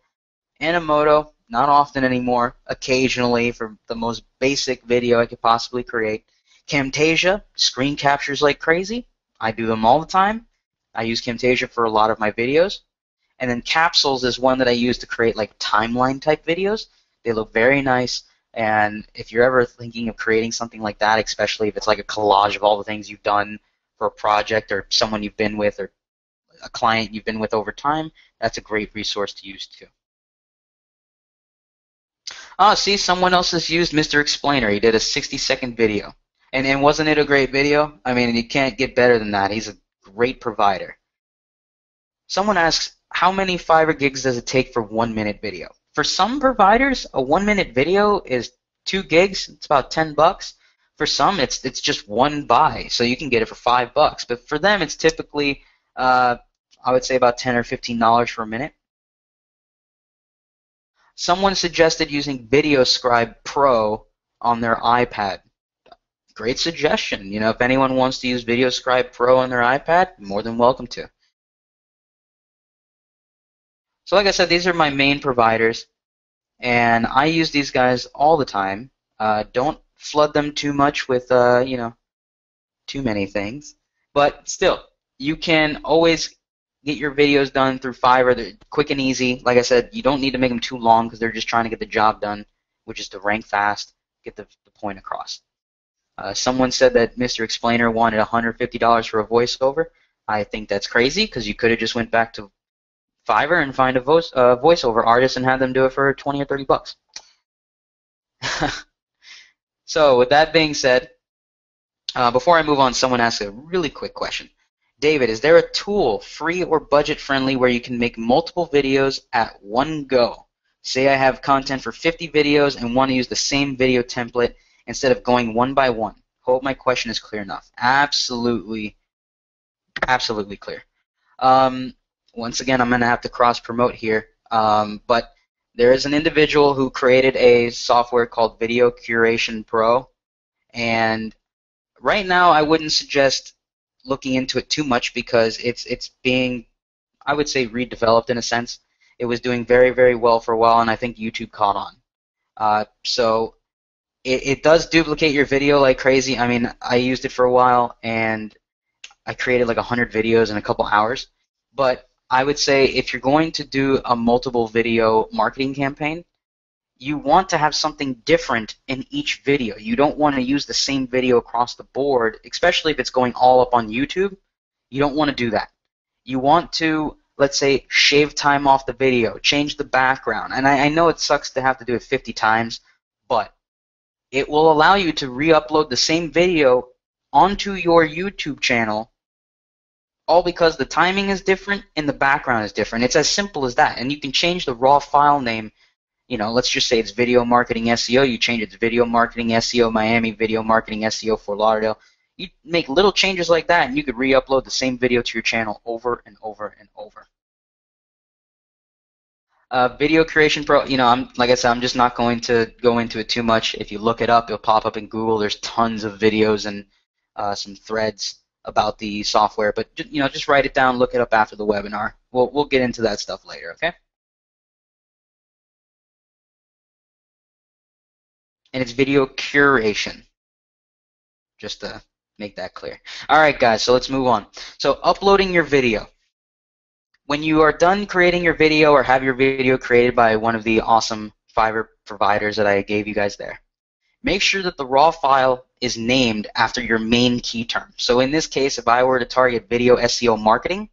Animoto, not often anymore, occasionally for the most basic video I could possibly create. Camtasia, screen captures like crazy. I do them all the time. I use Camtasia for a lot of my videos. And then Capsules is one that I use to create like timeline type videos. They look very nice. And if you're ever thinking of creating something like that, especially if it's like a collage of all the things you've done for a project or someone you've been with or a client you've been with over time, that's a great resource to use too. Oh, see, someone else has used Mr. Explainer. He did a 60-second video. And wasn't it a great video? I mean, you can't get better than that. He's a great provider. Someone asks, how many Fiverr gigs does it take for 1-minute video? For some providers, a 1-minute video is 2 gigs. It's about $10. For some, it's just one buy, so you can get it for $5. But for them, it's typically, I would say about $10 or $15 for a minute. Someone suggested using VideoScribe Pro on their iPad. Great suggestion. You know, if anyone wants to use VideoScribe Pro on their iPad, more than welcome to. So like I said, these are my main providers, and I use these guys all the time. Don't flood them too much with, you know, too many things. But still, you can always get your videos done through Fiverr. They're quick and easy. Like I said, you don't need to make them too long because they're just trying to get the job done, which is to rank fast, get the point across. Someone said that Mr. Explainer wanted $150 for a voiceover. I think that's crazy because you could have just went back to Fiverr and find a voiceover artist and have them do it for 20 or 30 bucks. So with that being said, before I move on, someone asked a really quick question. David, is there a tool, free or budget-friendly, where you can make multiple videos at one go? Say I have content for 50 videos and want to use the same video template instead of going one by one. Hope my question is clear enough. Absolutely, absolutely clear. Once again, I'm going to have to cross-promote here, but there is an individual who created a software called Video Curation Pro, and right now I wouldn't suggest looking into it too much because it's being, I would say, redeveloped in a sense. It was doing very, very well for a while, and I think YouTube caught on. So it does duplicate your video like crazy. I mean, I used it for a while, and I created like 100 videos in a couple hours. But I would say if you're going to do a multiple video marketing campaign, you want to have something different in each video. You don't want to use the same video across the board, especially if it's going all up on YouTube. You don't want to do that. You want to, let's say, shave time off the video, change the background. And I know it sucks to have to do it 50 times, but it will allow you to re-upload the same video onto your YouTube channel, all because the timing is different and the background is different. It's as simple as that. And you can change the raw file name. You know, let's just say it's Video Marketing SEO. You change it to Video Marketing SEO Miami, Video Marketing SEO Fort Lauderdale. You make little changes like that, and you could re-upload the same video to your channel over and over and over. Video Curation Pro, you know, like I said, I'm just not going to go into it too much. If you look it up, it'll pop up in Google. There's tons of videos and some threads about the software, but you know, just write it down, look it up after the webinar. We'll get into that stuff later, okay? And it's video curation, just to make that clear. All right, guys, so let's move on. So uploading your video. When you are done creating your video or have your video created by one of the awesome Fiverr providers that I gave you guys there, make sure that the raw file is named after your main key term. So in this case, if I were to target video SEO marketing,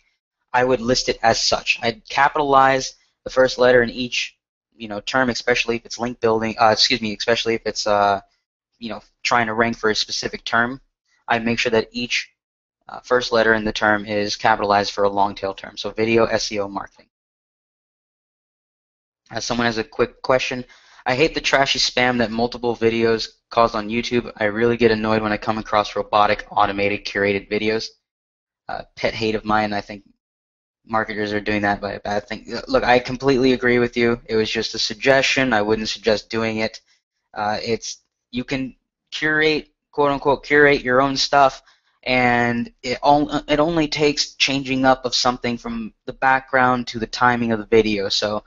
I would list it as such. I'd capitalize the first letter in each, you know, term, especially if it's link building. Especially if it's you know, trying to rank for a specific term. I'd make sure that each first letter in the term is capitalized for a long tail term. So video SEO marketing. Someone has a quick question. I hate the trashy spam that multiple videos cause on YouTube. I really get annoyed when I come across robotic, automated, curated videos. Pet hate of mine. I think marketers are doing that by a bad thing. Look, I completely agree with you. It was just a suggestion. I wouldn't suggest doing it. It's you can curate, quote unquote, curate your own stuff, and it only takes changing up of something from the background to the timing of the video. So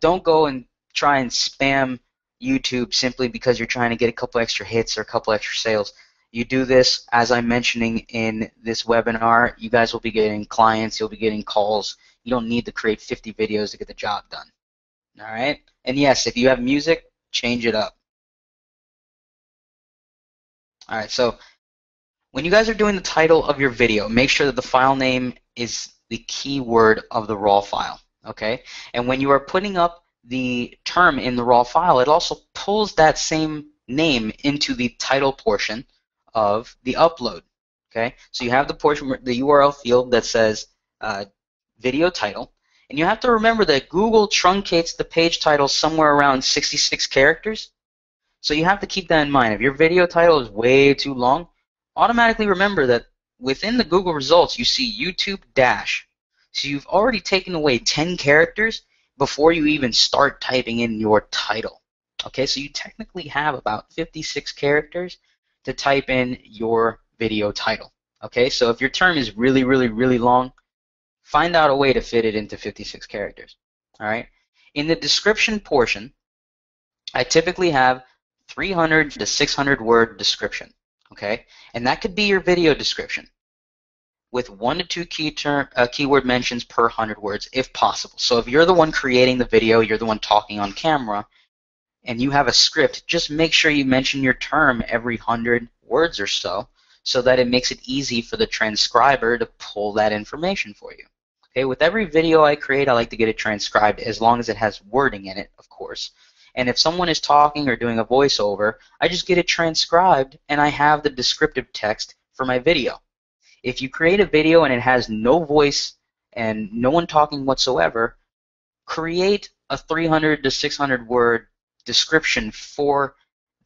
don't go and try and spam YouTube simply because you're trying to get a couple extra hits or a couple extra sales. You do this, as I'm mentioning in this webinar, you guys will be getting clients, you'll be getting calls. You don't need to create 50 videos to get the job done. All right? And yes, if you have music, change it up. All right, so when you guys are doing the title of your video, make sure that the file name is the keyword of the raw file, okay? And when you are putting up the term in the raw file, it also pulls that same name into the title portion of the upload, okay? So you have the portion, the URL field that says video title, and you have to remember that Google truncates the page title somewhere around 66 characters. So you have to keep that in mind. If your video title is way too long, automatically remember that within the Google results you see YouTube dash. So you've already taken away 10 characters before you even start typing in your title. Okay, so you technically have about 56 characters to type in your video title. Okay, so if your term is really, really, really long, find out a way to fit it into 56 characters. All right. In the description portion, I typically have 300 to 600 word description. Okay, and that could be your video description with 1 to 2 keyword mentions per 100 words if possible. So if you're the one creating the video, you're the one talking on camera, and you have a script, just make sure you mention your term every 100 words or so that it makes it easy for the transcriber to pull that information for you. Okay, with every video I create, I like to get it transcribed as long as it has wording in it, of course. And if someone is talking or doing a voiceover, I just get it transcribed and I have the descriptive text for my video. If you create a video and it has no voice and no one talking whatsoever, create a 300 to 600 word description for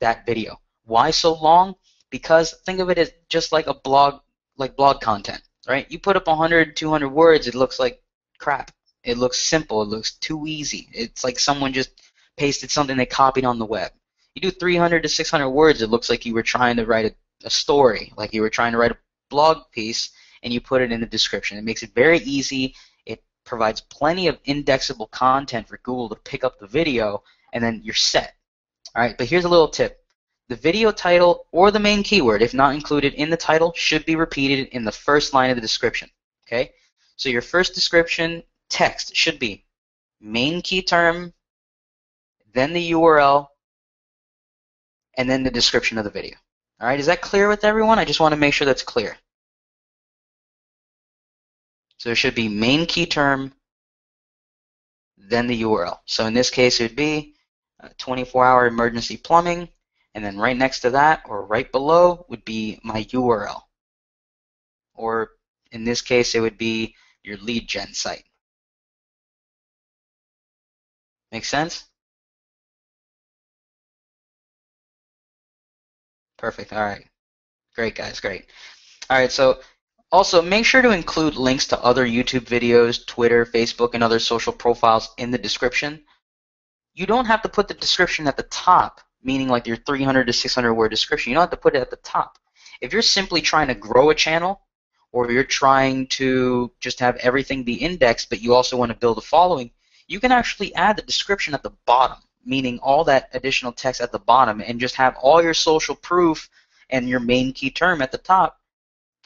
that video. Why so long? Because think of it as just like a blog, like blog content, right? You put up 100, 200 words, it looks like crap. It looks simple. It looks too easy. It's like someone just pasted something they copied on the web. You do 300 to 600 words, it looks like you were trying to write a story, like you were trying to write a blog piece, and you put it in the description. It makes it very easy. It provides plenty of indexable content for Google to pick up the video, and then you're set. All right, but here's a little tip. The video title or the main keyword, if not included in the title, should be repeated in the first line of the description. Okay, so your first description text should be main key term, then the URL, and then the description of the video. All right, is that clear with everyone? I just want to make sure that's clear. So there should be main key term, then the URL. So in this case, it would be 24-hour emergency plumbing, and then right next to that, or right below, would be my URL. Or in this case, it would be your lead gen site. Make sense? Perfect. All right. Great, guys. Great. All right. So also make sure to include links to other YouTube videos, Twitter, Facebook, and other social profiles in the description. You don't have to put the description at the top, meaning like your 300 to 600 word description. You don't have to put it at the top. If you're simply trying to grow a channel, or you're trying to just have everything be indexed, but you also want to build a following, you can actually add the description at the bottom, meaning all that additional text at the bottom, and just have all your social proof and your main key term at the top,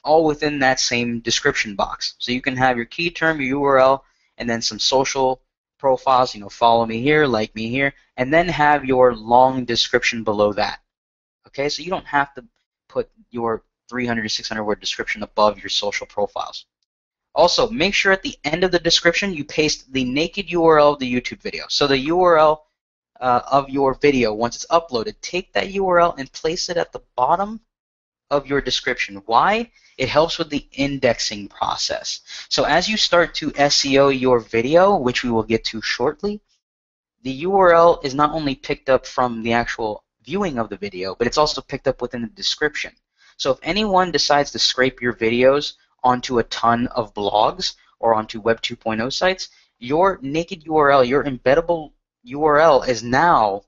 all within that same description box. So you can have your key term, your URL, and then some social profiles, follow me here, like me here, and then have your long description below that. Okay, so you don't have to put your 300 to 600 word description above your social profiles. Also, make sure at the end of the description you paste the naked URL of the YouTube video. So the URL of your video, once it's uploaded, take that URL and place it at the bottom of your description. Why? It helps with the indexing process. So as you start to SEO your video, which we will get to shortly, the URL is not only picked up from the actual viewing of the video, but it's also picked up within the description. So if anyone decides to scrape your videos onto a ton of blogs or onto Web 2.0 sites, your naked URL, your embeddable URL is now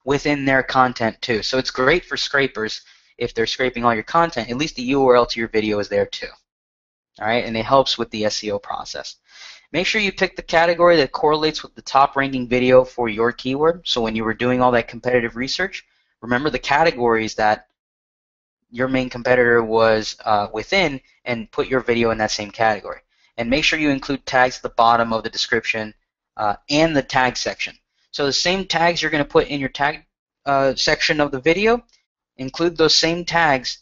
within their content too. So it's great for scrapers. If they're scraping all your content, at least the URL to your video is there too. All right, and it helps with the SEO process. Make sure you pick the category that correlates with the top ranking video for your keyword. So when you were doing all that competitive research, remember the categories that your main competitor was within and put your video in that same category. And make sure you include tags at the bottom of the description and the tag section. So the same tags you're going to put in your tag section of the video, include those same tags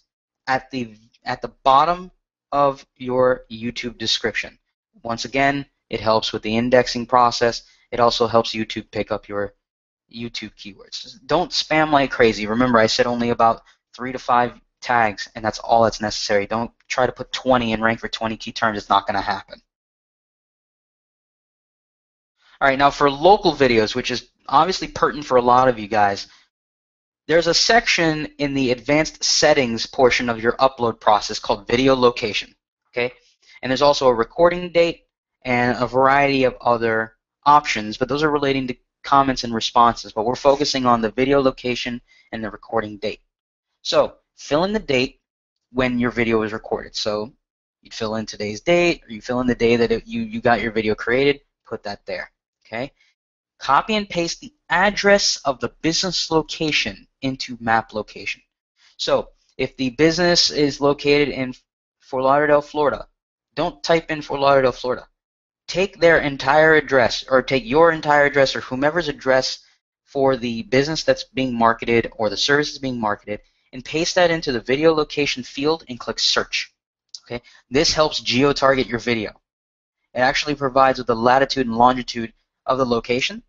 at the bottom of your YouTube description. Once again, it helps with the indexing process. It also helps YouTube pick up your YouTube keywords. Don't spam like crazy. Remember, I said only about 3 to 5 tags, and that's all that's necessary. Don't try to put 20 and rank for 20 key terms. It's not going to happen. All right, now for local videos, which is obviously pertinent for a lot of you guys, there's a section in the advanced settings portion of your upload process called video location, okay? And there's also a recording date and a variety of other options, but those are relating to comments and responses, but we're focusing on the video location and the recording date. So fill in the date when your video was recorded. So you fill in today's date, or you fill in the day that you got your video created, put that there, okay? Copy and paste the address of the business location into map location. So if the business is located in Fort Lauderdale, Florida, don't type in Fort Lauderdale, Florida. Take their entire address, or take your entire address, or whomever's address for the business that's being marketed or the service is being marketed, and paste that into the video location field and click search. Okay? This helps geo-target your video. It actually provides with the latitude and longitude of the location,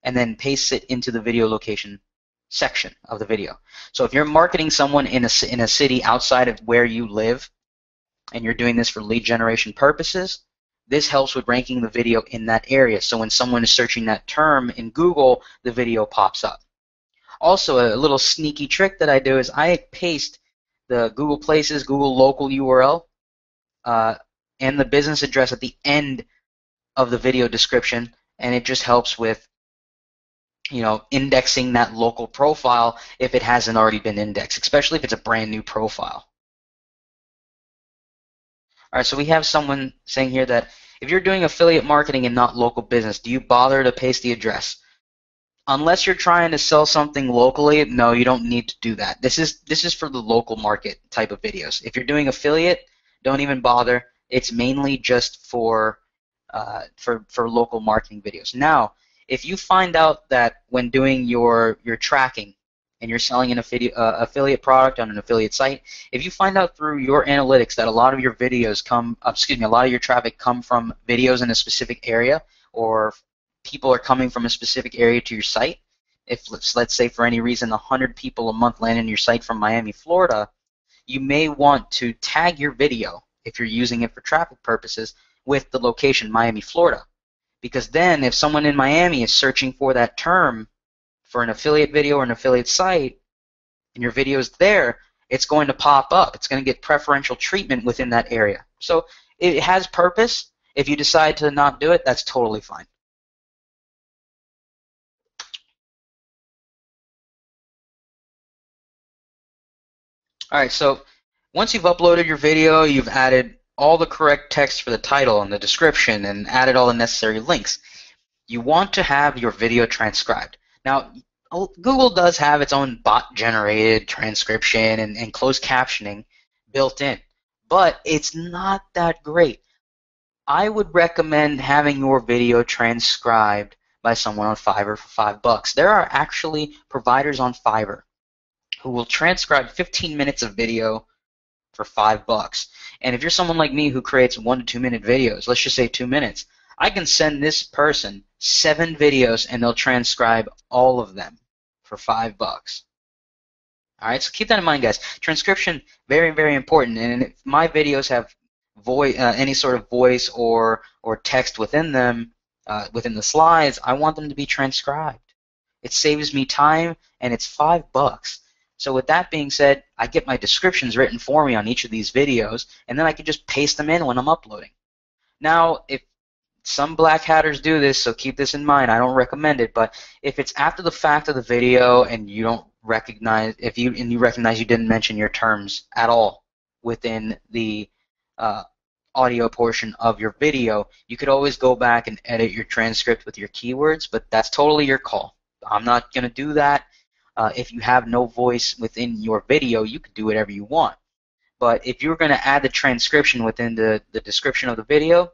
and then pastes it into the video location section of the video. So if you're marketing someone in a city outside of where you live, and you're doing this for lead generation purposes, this helps with ranking the video in that area. So when someone is searching that term in Google, the video pops up. Also, a little sneaky trick that I do is I paste the Google Places, Google Local URL, and the business address at the end of the video description, and it just helps with, you know, indexing that local profile if it hasn't already been indexed, especially if it's a brand new profile. All right, so we have someone saying here that if you're doing affiliate marketing and not local business, do you bother to paste the address? Unless you're trying to sell something locally, no, you don't need to do that. This is for the local market type of videos. If you're doing affiliate, don't even bother. It's mainly just for local marketing videos. Now, if you find out that when doing your tracking and you're selling an affiliate product on an affiliate site, if you find out through your analytics that a lot of your videos a lot of your traffic come from videos in a specific area, or people are coming from a specific area to your site, if let's say for any reason 100 people a month land on your site from Miami, Florida, you may want to tag your video, if you're using it for traffic purposes, with the location Miami, Florida. Because then if someone in Miami is searching for that term for an affiliate video or an affiliate site, and your video is there, it's going to pop up. It's going to get preferential treatment within that area. So it has purpose. If you decide to not do it, that's totally fine. All right, so once you've uploaded your video, you've added all the correct text for the title and the description and added all the necessary links, you want to have your video transcribed. Now, Google does have its own bot-generated transcription and closed captioning built in, but it's not that great. I would recommend having your video transcribed by someone on Fiverr for $5. There are actually providers on Fiverr who will transcribe 15 minutes of video for $5. And if you're someone like me who creates 1 to 2 minute videos, let's just say 2 minutes, I can send this person 7 videos and they'll transcribe all of them for $5. All right, so keep that in mind, guys. Transcription, very, very important. And if my videos have any sort of voice or text within them, within the slides, I want them to be transcribed. It saves me time, and it's $5. So with that being said, I get my descriptions written for me on each of these videos, and then I can just paste them in when I'm uploading. Now, if some black hatters do this, so keep this in mind. I don't recommend it, but if it's after the fact of the video and you don't recognize, you recognize you didn't mention your terms at all within the audio portion of your video, you could always go back and edit your transcript with your keywords, but that's totally your call. I'm not going to do that. If you have no voice within your video, you can do whatever you want. But if you're going to add the transcription within the description of the video,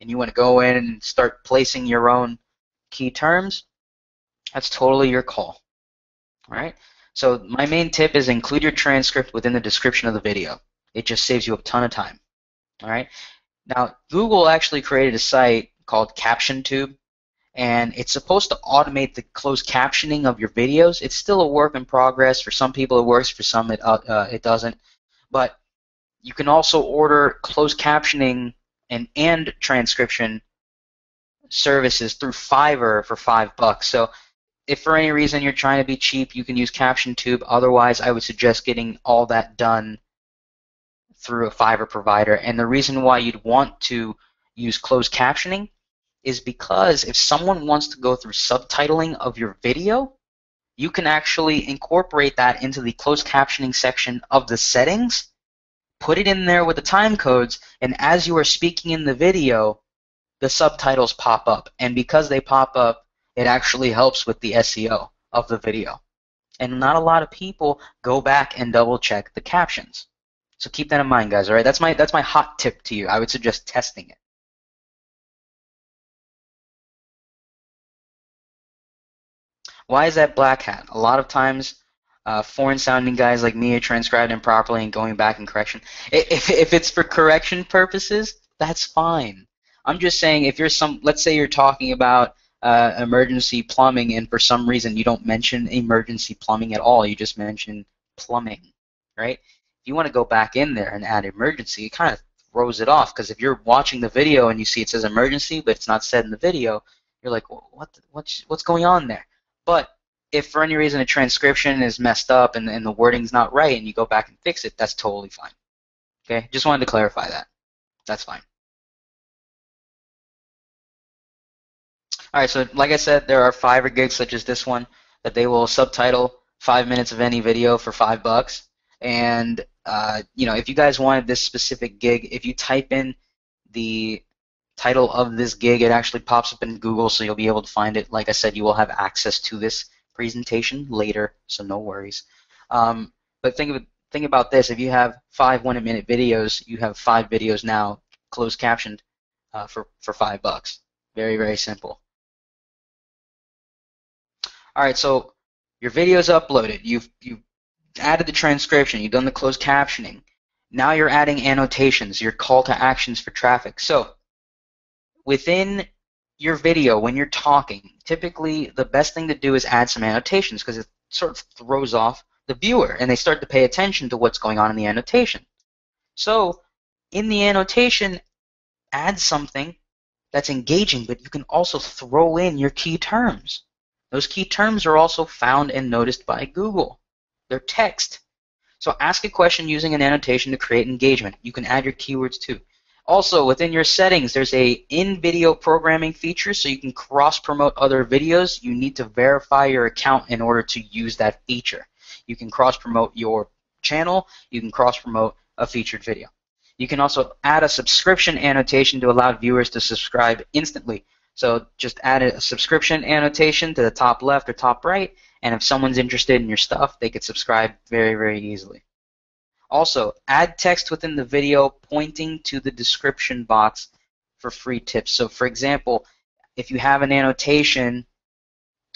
and you want to go in and start placing your own key terms, that's totally your call. All right? So my main tip is include your transcript within the description of the video. It just saves you a ton of time. All right? Now, Google actually created a site called CaptionTube, and it's supposed to automate the closed captioning of your videos. It's still a work in progress. For some people it works, for some it doesn't. But you can also order closed captioning and transcription services through Fiverr for $5. So if for any reason you're trying to be cheap, you can use CaptionTube. Otherwise, I would suggest getting all that done through a Fiverr provider. And the reason why you'd want to use closed captioning is because if someone wants to go through subtitling of your video, you can actually incorporate that into the closed captioning section of the settings, put it in there with the time codes, and as you are speaking in the video, the subtitles pop up. And because they pop up, it actually helps with the SEO of the video. And not a lot of people go back and double check the captions. So keep that in mind, guys, all right? That's my hot tip to you. I would suggest testing it. Why is that black hat? A lot of times, foreign-sounding guys like me are transcribed improperly and going back in correction. If it's for correction purposes, that's fine. I'm just saying if you're let's say you're talking about emergency plumbing and for some reason you don't mention emergency plumbing at all, you just mention plumbing, right? If you want to go back in there and add emergency, it kind of throws it off, because if you're watching the video and you see it says emergency but it's not said in the video, you're like, well, what's going on there? But if for any reason a transcription is messed up and the wording's not right and you go back and fix it, that's totally fine. Okay? Just wanted to clarify that. That's fine. All right, so like I said, there are Fiverr gigs such as this one that they will subtitle 5 minutes of any video for $5. And if you guys wanted this specific gig, if you type in the title of this gig, it actually pops up in Google, so you'll be able to find it. Like I said, you will have access to this presentation later, so no worries. But think about this: if you have 5 1-minute videos, you have 5 videos now closed captioned for $5. Very, very simple. All right, so your video's uploaded. You've added the transcription. You've done the closed captioning. Now you're adding annotations, your call to actions for traffic. So within your video, when you're talking, typically the best thing to do is add some annotations, because it sort of throws off the viewer and they start to pay attention to what's going on in the annotation. So in the annotation, add something that's engaging, but you can also throw in your key terms. Those key terms are also found and noticed by Google. They're text. So ask a question using an annotation to create engagement. You can add your keywords too. Also, within your settings, there's a in-video programming feature, so you can cross-promote other videos. You need to verify your account in order to use that feature. You can cross-promote your channel. You can cross-promote a featured video. You can also add a subscription annotation to allow viewers to subscribe instantly. So just add a subscription annotation to the top left or top right, and if someone's interested in your stuff, they could subscribe very, very easily. Also, add text within the video pointing to the description box for free tips. So for example, if you have an annotation,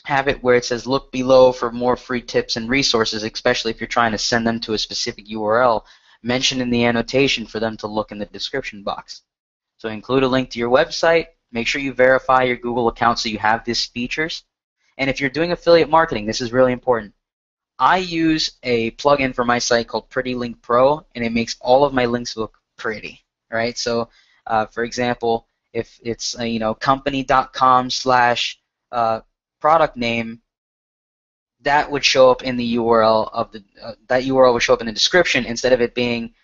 have it where it says look below for more free tips and resources, especially if you're trying to send them to a specific URL. Mention in the annotation for them to look in the description box. So include a link to your website. Make sure you verify your Google account so you have these features. And if you're doing affiliate marketing, this is really important. I use a plugin for my site called Pretty Link Pro, and it makes all of my links look pretty. Right? So, for example, if it's company.com/product name, that would show up in the URL of the that URL would show up in the description instead of it being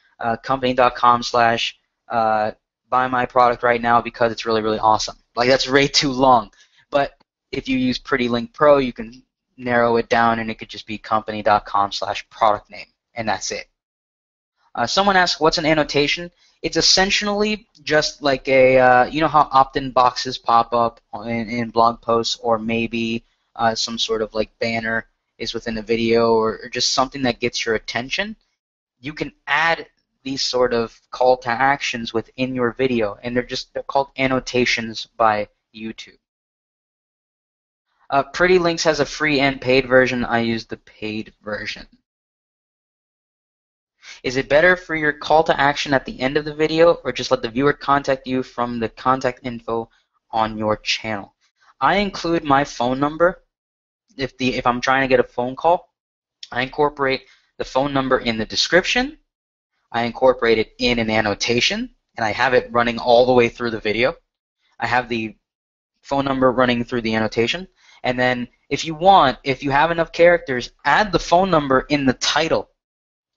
company.com/buy my product right now because it's really, really awesome. Like, that's way too long. But if you use Pretty Link Pro, you can narrow it down and it could just be company.com/product name, and that's it. Someone asked, what's an annotation? It's essentially just like a, you know how opt-in boxes pop up in blog posts, or maybe some sort of like banner is within a video, or just something that gets your attention. You can add these sort of call to actions within your video, and they're called annotations by YouTube. Pretty Links has a free and paid version. I use the paid version. Is it better for your call to action at the end of the video, or just let the viewer contact you from the contact info on your channel? I include my phone number. If I'm trying to get a phone call, I incorporate the phone number in the description. I incorporate it in an annotation, and I have it running all the way through the video. I have the phone number running through the annotation, and then if you have enough characters, add the phone number in the title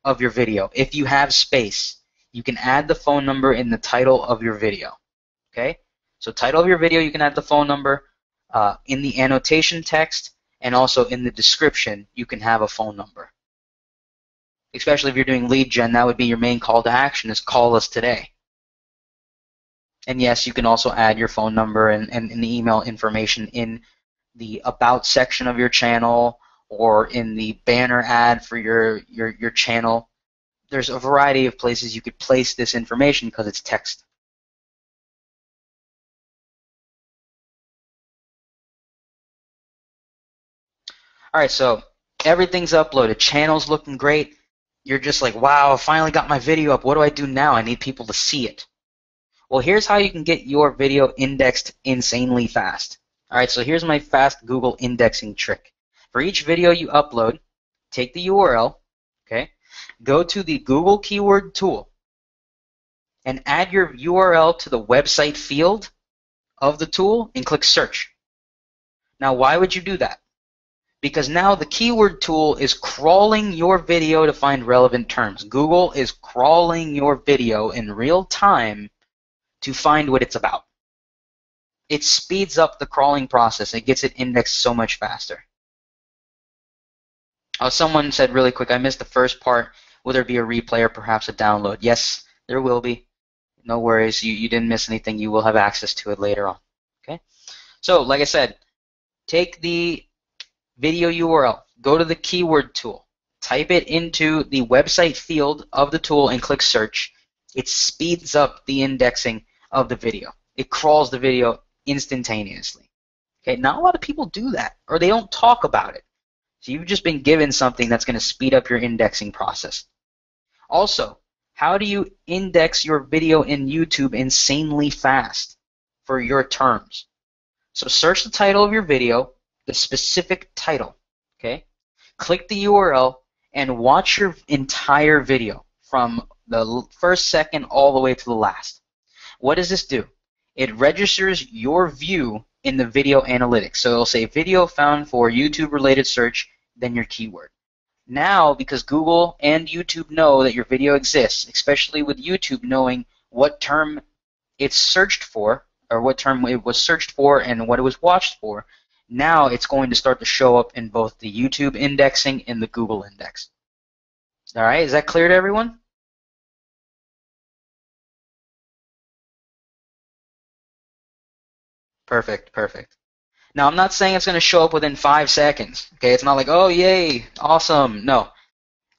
of your video. If you have space, you can add the phone number in the title of your video. Okay? So title of your video, you can add the phone number. In the annotation text and also in the description, you can have a phone number. Especially if you're doing lead gen, that would be your main call to action, is call us today. And yes, you can also add your phone number and the email information in the About section of your channel, or in the banner ad for your channel. There's a variety of places you could place this information because it's text. All right, so everything's uploaded. Channel's looking great. You're just like, wow, I finally got my video up. What do I do now? I need people to see it. Well, here's how you can get your video indexed insanely fast. All right, so here's my fast Google indexing trick. For each video you upload, take the URL, okay, go to the Google keyword tool, and add your URL to the website field of the tool and click search. Now, why would you do that? Because now the keyword tool is crawling your video to find relevant terms. Google is crawling your video in real time to find what it's about. It speeds up the crawling process. It gets it indexed so much faster. Oh, someone said really quick, I missed the first part. Will there be a replay or perhaps a download? Yes, there will be. No worries. You didn't miss anything. You will have access to it later on. Okay. So, like I said, take the video URL, go to the keyword tool, type it into the website field of the tool, and click search. It speeds up the indexing of the video. It crawls the video instantaneously. Okay. Not a lot of people do that, or they don't talk about it. So you've just been given something that's going to speed up your indexing process. Also, how do you index your video in YouTube insanely fast for your terms? So search the title of your video, the specific title, okay? Click the URL and watch your entire video from the first second all the way to the last. What does this do? It registers your view in the video analytics. So it'll say video found for YouTube-related search, then your keyword. Now, because Google and YouTube know that your video exists, especially with YouTube knowing what term it's searched for, or what term it was searched for and what it was watched for, now it's going to start to show up in both the YouTube indexing and the Google index. All right, is that clear to everyone? Perfect, perfect. Now, I'm not saying it's going to show up within 5 seconds. Okay, it's not like, oh, yay, awesome. No,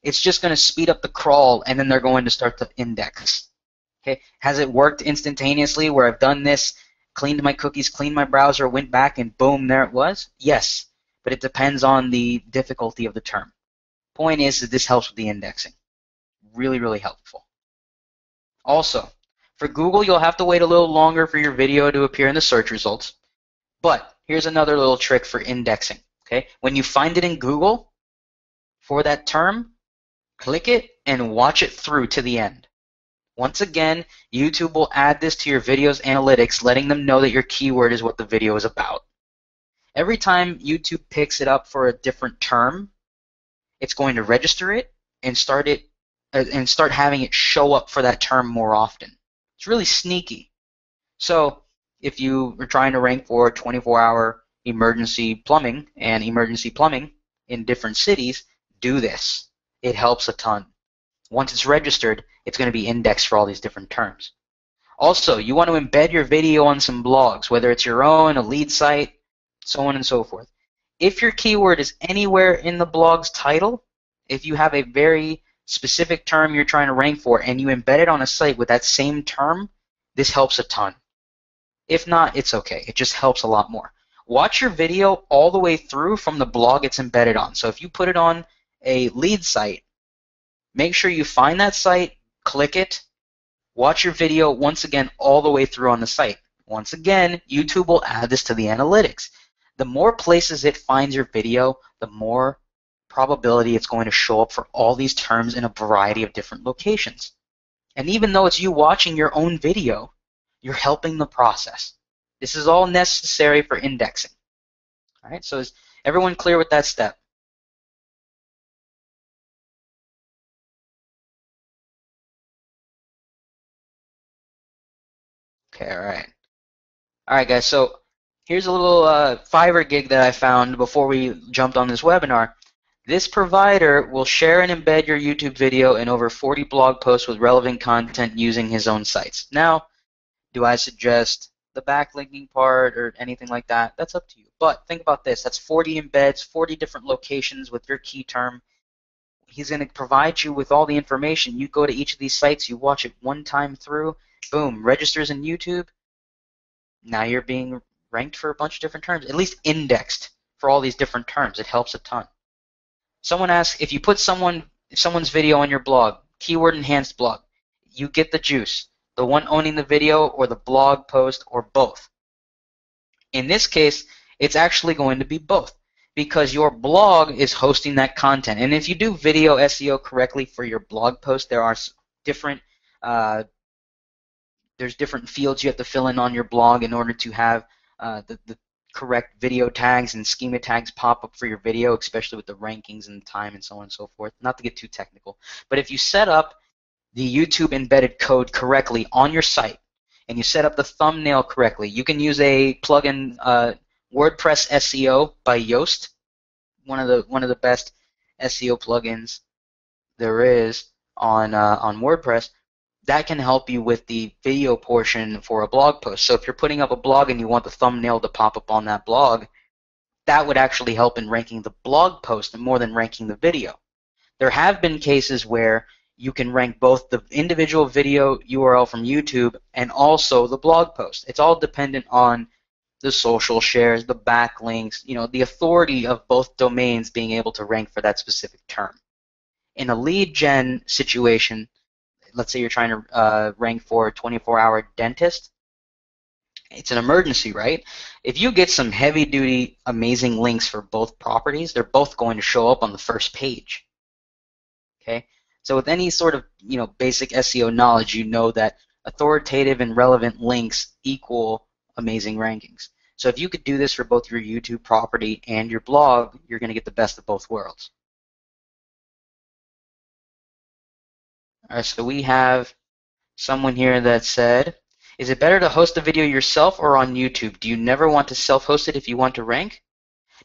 it's just going to speed up the crawl, and then they're going to start to index. Okay, has it worked instantaneously where I've done this, cleaned my cookies, cleaned my browser, went back, and boom, there it was? Yes, but it depends on the difficulty of the term. Point is that this helps with the indexing. Really, really helpful. Also, for Google, you'll have to wait a little longer for your video to appear in the search results. But here's another little trick for indexing. Okay, when you find it in Google for that term, click it and watch it through to the end. Once again, YouTube will add this to your video's analytics, letting them know that your keyword is what the video is about. Every time YouTube picks it up for a different term, it's going to register it and start having it show up for that term more often. It's really sneaky. So if you are trying to rank for 24-hour emergency plumbing and emergency plumbing in different cities, do this. It helps a ton. Once it's registered, it's going to be indexed for all these different terms. Also, you want to embed your video on some blogs, whether it's your own, a lead site, so on and so forth. If your keyword is anywhere in the blog's title, if you have a very specific term you're trying to rank for and you embed it on a site with that same term, this helps a ton. If not, it's okay. It just helps a lot more. Watch your video all the way through from the blog it's embedded on. So if you put it on a lead site, make sure you find that site, click it, watch your video once again all the way through on the site. Once again, YouTube will add this to the analytics. The more places it finds your video, the more probability it's going to show up for all these terms in a variety of different locations. And even though it's you watching your own video, you're helping the process. This is all necessary for indexing. All right, so is everyone clear with that step? Okay, all right. All right, guys, so here's a little Fiverr gig that I found before we jumped on this webinar. This provider will share and embed your YouTube video in over 40 blog posts with relevant content using his own sites. Now, do I suggest the backlinking part or anything like that? That's up to you. But think about this. That's 40 embeds, 40 different locations with your key term. He's going to provide you with all the information. You go to each of these sites, you watch it one time through, boom, registers in YouTube. Now you're being ranked for a bunch of different terms, at least indexed for all these different terms. It helps a ton. Someone asked, if you put someone's video on your blog, keyword enhanced blog, you get the juice. The one owning the video or the blog post or both. In this case, it's actually going to be both because your blog is hosting that content. And if you do video SEO correctly for your blog post, there are different there's different fields you have to fill in on your blog in order to have the correct video tags and schema tags pop up for your video, especially with the rankings and time and so on and so forth. Not to get too technical, but if you set up the YouTube embedded code correctly on your site and you set up the thumbnail correctly, you can use a plugin, WordPress SEO by Yoast, one of the best SEO plugins there is on WordPress. That can help you with the video portion for a blog post. So if you're putting up a blog and you want the thumbnail to pop up on that blog, that would actually help in ranking the blog post more than ranking the video. There have been cases where you can rank both the individual video URL from YouTube and also the blog post. It's all dependent on the social shares, the backlinks, the authority of both domains being able to rank for that specific term. In a lead gen situation, let's say you're trying to rank for a 24-hour dentist, it's an emergency, right? If you get some heavy-duty, amazing links for both properties, they're both going to show up on the first page. Okay? So with any sort of basic SEO knowledge, you know that authoritative and relevant links equal amazing rankings. So if you could do this for both your YouTube property and your blog, you're going to get the best of both worlds. All right, so we have someone here that said, is it better to host a video yourself or on YouTube? Do you never want to self-host it if you want to rank?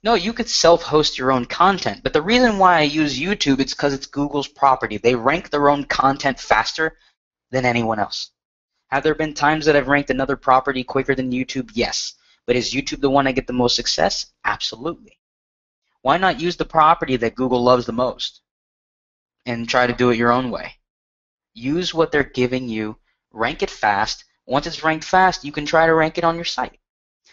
No, you could self-host your own content, but the reason why I use YouTube is because it's Google's property. They rank their own content faster than anyone else. Have there been times that I've ranked another property quicker than YouTube? Yes. But is YouTube the one I get the most success? Absolutely. Why not use the property that Google loves the most and try to do it your own way? Use what they're giving you, rank it fast. Once it's ranked fast, you can try to rank it on your site.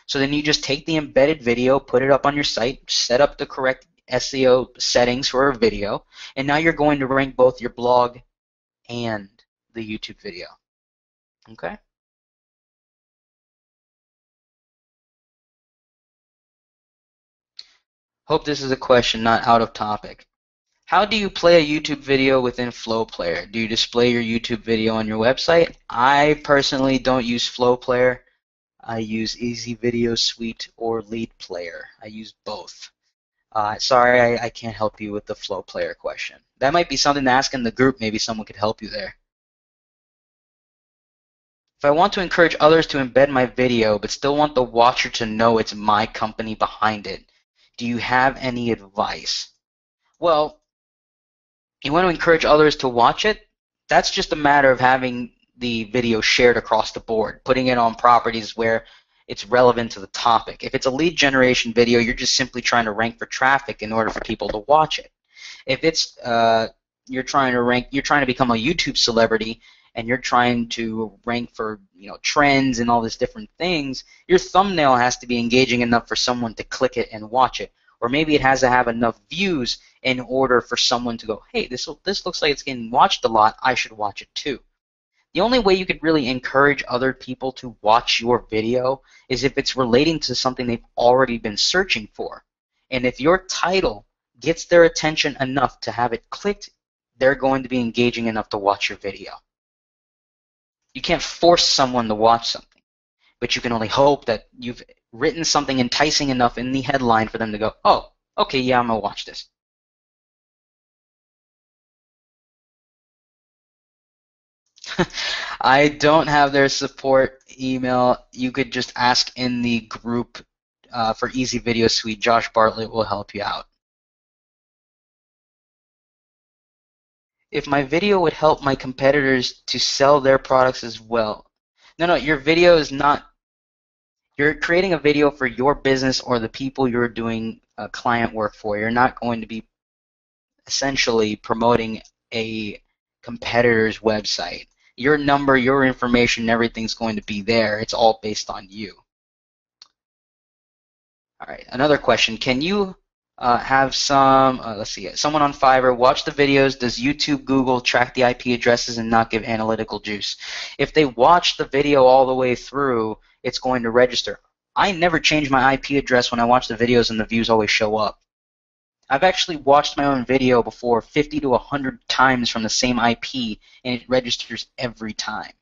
So then you just take the embedded video, put it up on your site, set up the correct SEO settings for a video, and now you're going to rank both your blog and the YouTube video. Okay? Hope this is a question not out of topic. How do you play a YouTube video within Flow Player? Do you display your YouTube video on your website? I personally don't use Flow Player. I use Easy Video Suite or Lead Player. I use both. Sorry, I can't help you with the Flow Player question. That might be something to ask in the group. Maybe someone could help you there. If I want to encourage others to embed my video but still want the watcher to know it's my company behind it, do you have any advice? Well, you want to encourage others to watch it? That's just a matter of having the video shared across the board, putting it on properties where it's relevant to the topic. If it's a lead generation video, you're just simply trying to rank for traffic in order for people to watch it. If it's you're trying to become a YouTube celebrity and you're trying to rank for trends and all these different things, your thumbnail has to be engaging enough for someone to click it and watch it. Or maybe it has to have enough views in order for someone to go, hey, this looks like it's getting watched a lot, I should watch it too. The only way you could really encourage other people to watch your video is if it's relating to something they've already been searching for. And if your title gets their attention enough to have it clicked, they're going to be engaging enough to watch your video. You can't force someone to watch something, but you can only hope that you've written something enticing enough in the headline for them to go, oh, okay, yeah, I'm going to watch this. I don't have their support email. You could just ask in the group for Easy Video Suite. Josh Bartlett will help you out. If my video would help my competitors to sell their products as well. No, your video is not. You're creating a video for your business or the people you're doing client work for. You're not going to be essentially promoting a competitor's website. Your number, your information, everything's going to be there. It's all based on you. All right, another question. Can you have let's see, someone on Fiverr watch the videos? Does YouTube, Google track the IP addresses and not give analytical juice? If they watch the video all the way through, it's going to register. I never change my IP address when I watch the videos and the views always show up. I've actually watched my own video before 50 to 100 times from the same IP, and it registers every time.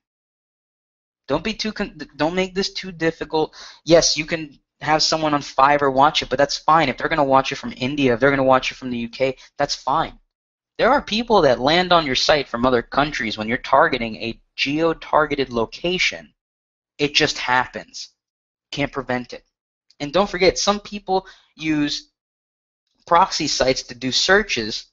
Don't make this too difficult. Yes, you can have someone on Fiverr watch it, but that's fine. If they're going to watch it from India, if they're going to watch it from the UK, that's fine. There are people that land on your site from other countries when you're targeting a geo-targeted location. It just happens. Can't prevent it. And don't forget, some people use proxy sites to do searches,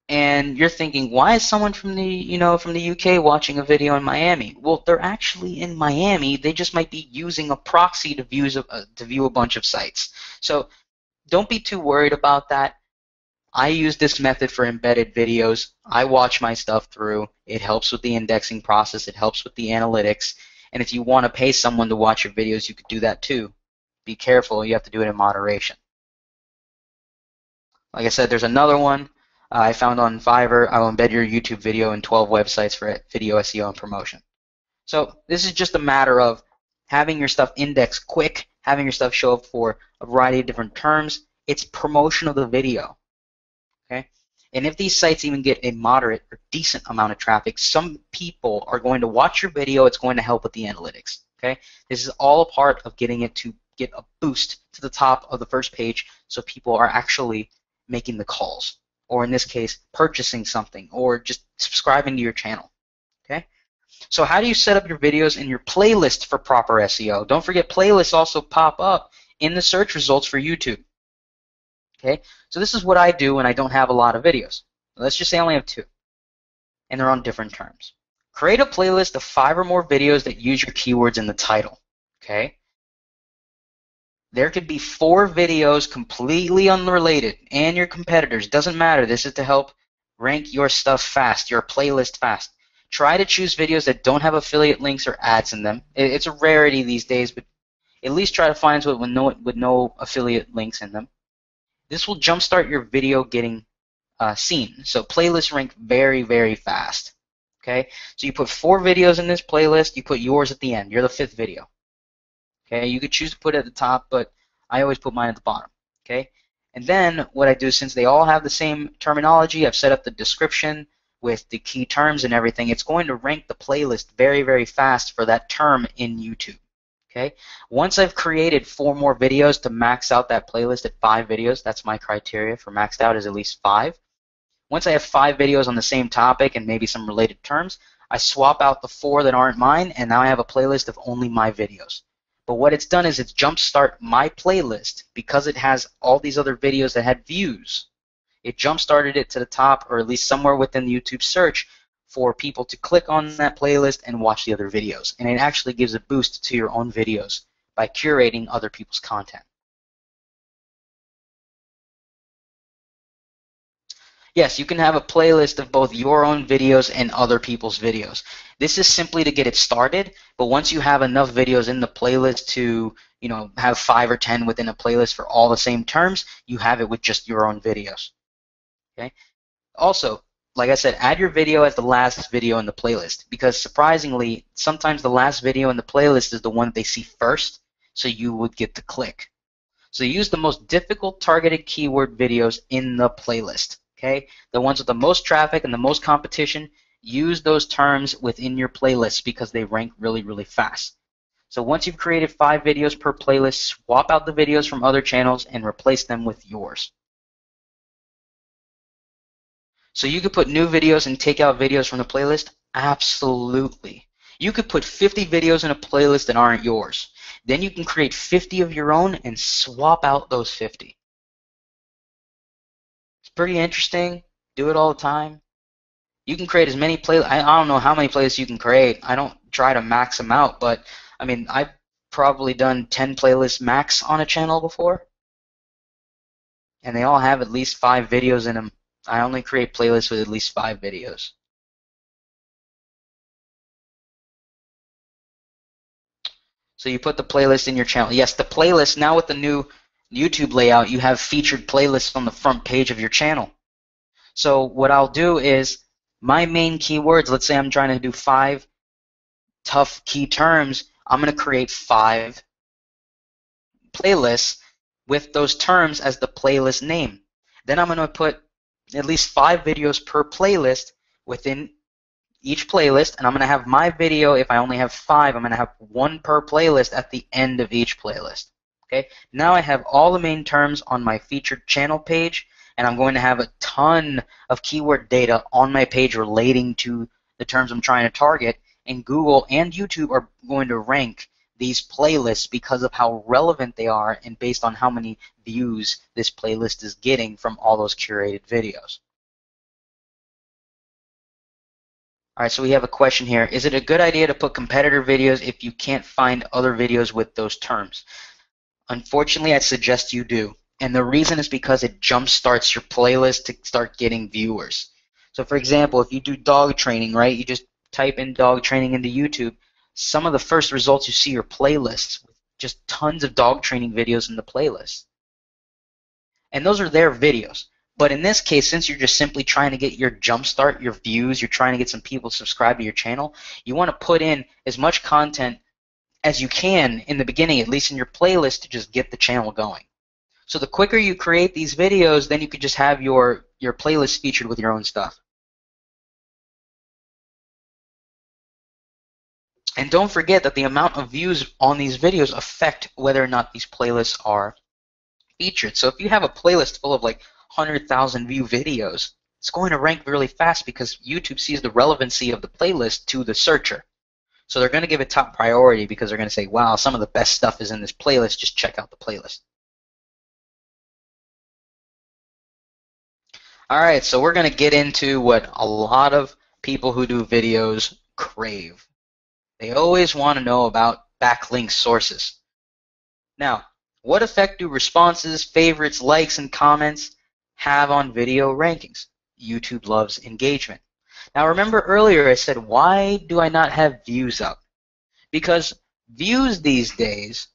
and you're thinking, why is someone from the UK watching a video in Miami? Well, they're actually in Miami. They just might be using a proxy to view a bunch of sites. So don't be too worried about that. I use this method for embedded videos. I watch my stuff through. It helps with the indexing process. It helps with the analytics. And if you want to pay someone to watch your videos, you could do that too. Be careful. You have to do it in moderation. Like I said, there's another one I found on Fiverr. I will embed your YouTube video in 12 websites for video SEO and promotion. So this is just a matter of having your stuff indexed quick, having your stuff show up for a variety of different terms. It's promotion of the video. Okay? And if these sites even get a moderate or decent amount of traffic, some people are going to watch your video. It's going to help with the analytics. Okay? This is all a part of getting it to get a boost to the top of the first page so people are actually making the calls, or in this case, purchasing something, or just subscribing to your channel. Okay? So how do you set up your videos in your playlist for proper SEO? Don't forget, playlists also pop up in the search results for YouTube. Okay? So this is what I do when I don't have a lot of videos. Let's just say I only have 2, and they're on different terms. Create a playlist of 5 or more videos that use your keywords in the title. Okay? There could be 4 videos completely unrelated and your competitors. Doesn't matter. This is to help rank your stuff fast, your playlist fast. Try to choose videos that don't have affiliate links or ads in them. It's a rarity these days, but at least try to find one with no affiliate links in them. This will jumpstart your video getting seen. So playlists rank very, very fast. Okay? So you put 4 videos in this playlist. You put yours at the end. You're the 5th video. Okay, you could choose to put it at the top, but I always put mine at the bottom. Okay, And then what I do, since they all have the same terminology, I've set up the description with the key terms and everything. It's going to rank the playlist very, very fast for that term in YouTube. Okay. Once I've created 4 more videos to max out that playlist at 5 videos, that's my criteria for maxed out, is at least 5. Once I have 5 videos on the same topic and maybe some related terms, I swap out the 4 that aren't mine, and now I have a playlist of only my videos. But what it's done is it's jumpstart my playlist because it has all these other videos that had views. It jumpstarted it to the top, or at least somewhere within the YouTube search, for people to click on that playlist and watch the other videos. And it actually gives a boost to your own videos by curating other people's content. Yes, you can have a playlist of both your own videos and other people's videos. This is simply to get it started, but once you have enough videos in the playlist to, have 5 or 10 within a playlist for all the same terms, you have it with just your own videos. Okay? Also, like I said, add your video as the last video in the playlist, because surprisingly, sometimes the last video in the playlist is the one they see first, so you would get the click. So use the most difficult targeted keyword videos in the playlist. Okay, the ones with the most traffic and the most competition, use those terms within your playlist because they rank really, really fast. So once you've created 5 videos per playlist, swap out the videos from other channels and replace them with yours. So you could put new videos and take out videos from the playlist? Absolutely. You could put 50 videos in a playlist that aren't yours. Then you can create 50 of your own and swap out those 50. Pretty interesting. Do it all the time. You can create as many playlists. I don't know how many playlists you can create. I don't try to max them out, but I mean, I've probably done 10 playlists max on a channel before, and they all have at least 5 videos in them. I only create playlists with at least 5 videos. So you put the playlist in your channel. Yes, the playlist, now with the new YouTube layout, you have featured playlists on the front page of your channel. So what I'll do is my main keywords, let's say I'm trying to do 5 tough key terms, I'm going to create 5 playlists with those terms as the playlist name. Then I'm going to put at least 5 videos per playlist within each playlist, and I'm going to have my video, if I only have 5, I'm going to have 1 per playlist at the end of each playlist. Okay. Now I have all the main terms on my featured channel page, and I'm going to have a ton of keyword data on my page relating to the terms I'm trying to target, and Google and YouTube are going to rank these playlists because of how relevant they are and based on how many views this playlist is getting from all those curated videos. All right, so we have a question here. Is it a good idea to put competitor videos if you can't find other videos with those terms? Unfortunately, I'd suggest you do. And the reason is because it jumpstarts your playlist to start getting viewers. So for example, if you do dog training, right, you just type in dog training into YouTube, some of the first results you see are playlists with just tons of dog training videos in the playlist. And those are their videos. But in this case, since you're just simply trying to get your jumpstart, your views, you're trying to get some people to subscribe to your channel, you want to put in as much content as you can in the beginning, at least in your playlist, to just get the channel going. So the quicker you create these videos, then you could just have your playlist featured with your own stuff. And don't forget that the amount of views on these videos affect whether or not these playlists are featured. So if you have a playlist full of like 100,000 view videos, it's going to rank really fast because YouTube sees the relevancy of the playlist to the searcher. So they're going to give it top priority because they're going to say, wow, some of the best stuff is in this playlist, just check out the playlist. All right, so we're going to get into what a lot of people who do videos crave. They always want to know about backlink sources. Now, what effect do responses, favorites, likes, and comments have on video rankings? YouTube loves engagement. Now, remember earlier I said, why do I not have views up? Because views these days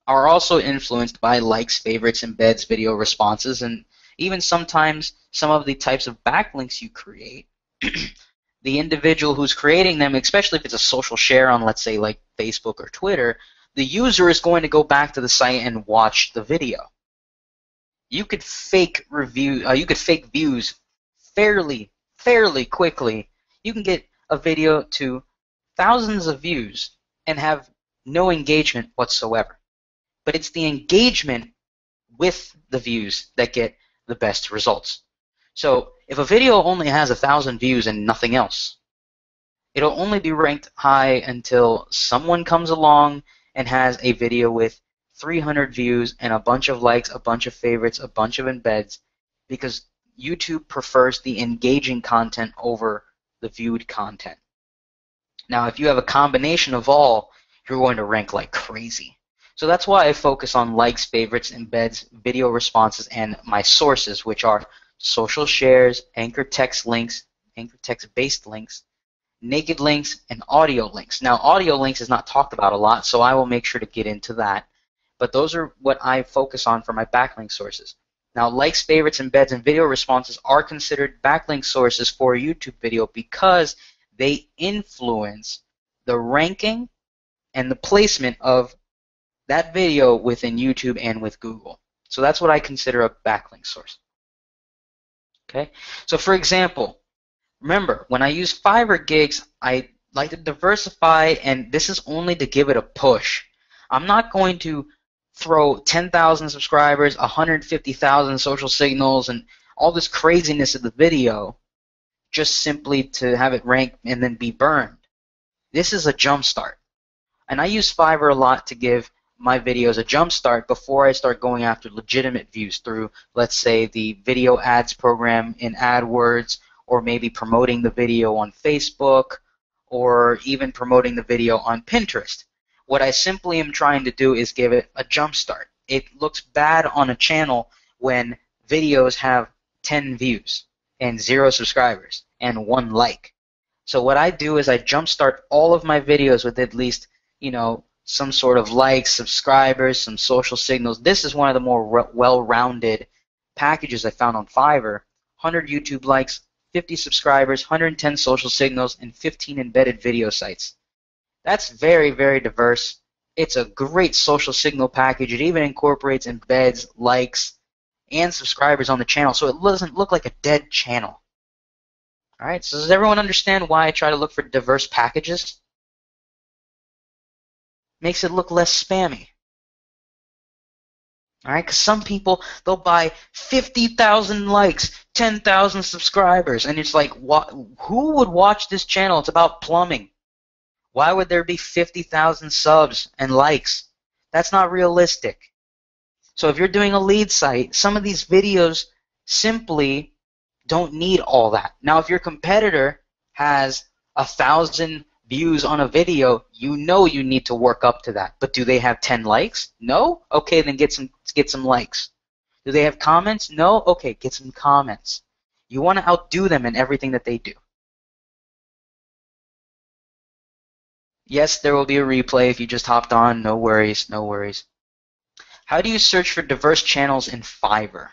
are also influenced by likes, favorites, embeds, video responses, and even sometimes some of the types of backlinks you create. The individual who's creating them, especially if it's a social share on, let's say, like Facebook or Twitter, the user is going to go back to the site and watch the video. you could fake views fairly quickly. You can get a video to thousands of views and have no engagement whatsoever. But it's the engagement with the views that get the best results. So if a video only has 1,000 views and nothing else, it'll only be ranked high until someone comes along and has a video with 300 views and a bunch of likes, a bunch of favorites, a bunch of embeds, because YouTube prefers the engaging content over the viewed content. Now, if you have a combination of all, you're going to rank like crazy. So that's why I focus on likes, favorites, embeds, video responses, and my sources, which are social shares, anchor text links, anchor text-based links, naked links, and audio links. Now, audio links is not talked about a lot, so I will make sure to get into that. But those are what I focus on for my backlink sources. Now, likes, favorites, embeds, and video responses are considered backlink sources for a YouTube video because they influence the ranking and the placement of that video within YouTube and with Google. So that's what I consider a backlink source. Okay? So for example, remember, when I use Fiverr gigs, I like to diversify, and this is only to give it a push. I'm not going to throw 10,000 subscribers, 150,000 social signals, and all this craziness of the video just simply to have it rank and then be burned. This is a jump start. And I use Fiverr a lot to give my videos a jump start before I start going after legitimate views through, let's say, the video ads program in AdWords, or maybe promoting the video on Facebook, or even promoting the video on Pinterest. What I simply am trying to do is give it a jump start. It looks bad on a channel when videos have 10 views and 0 subscribers and 1 like. So what I do is I jumpstart all of my videos with at least, some sort of likes, subscribers, some social signals. This is one of the more well-rounded packages I found on Fiverr. 100 YouTube likes, 50 subscribers, 110 social signals, and 15 embedded video sites. That's very, very diverse. It's a great social signal package. It even incorporates embeds, likes, and subscribers on the channel, so it doesn't look like a dead channel. All right, so does everyone understand why I try to look for diverse packages? Makes it look less spammy. All right, because some people, they'll buy 50,000 likes, 10,000 subscribers, and it's like, who would watch this channel? It's about plumbing. Why would there be 50,000 subs and likes? That's not realistic. So if you're doing a lead site, some of these videos simply don't need all that. Now, if your competitor has 1,000 views on a video, you know you need to work up to that. But do they have 10 likes? No? Okay, then get some likes. Do they have comments? No? Okay, get some comments. You want to outdo them in everything that they do. Yes, there will be a replay if you just hopped on. No worries, no worries. How do you search for diverse channels in Fiverr?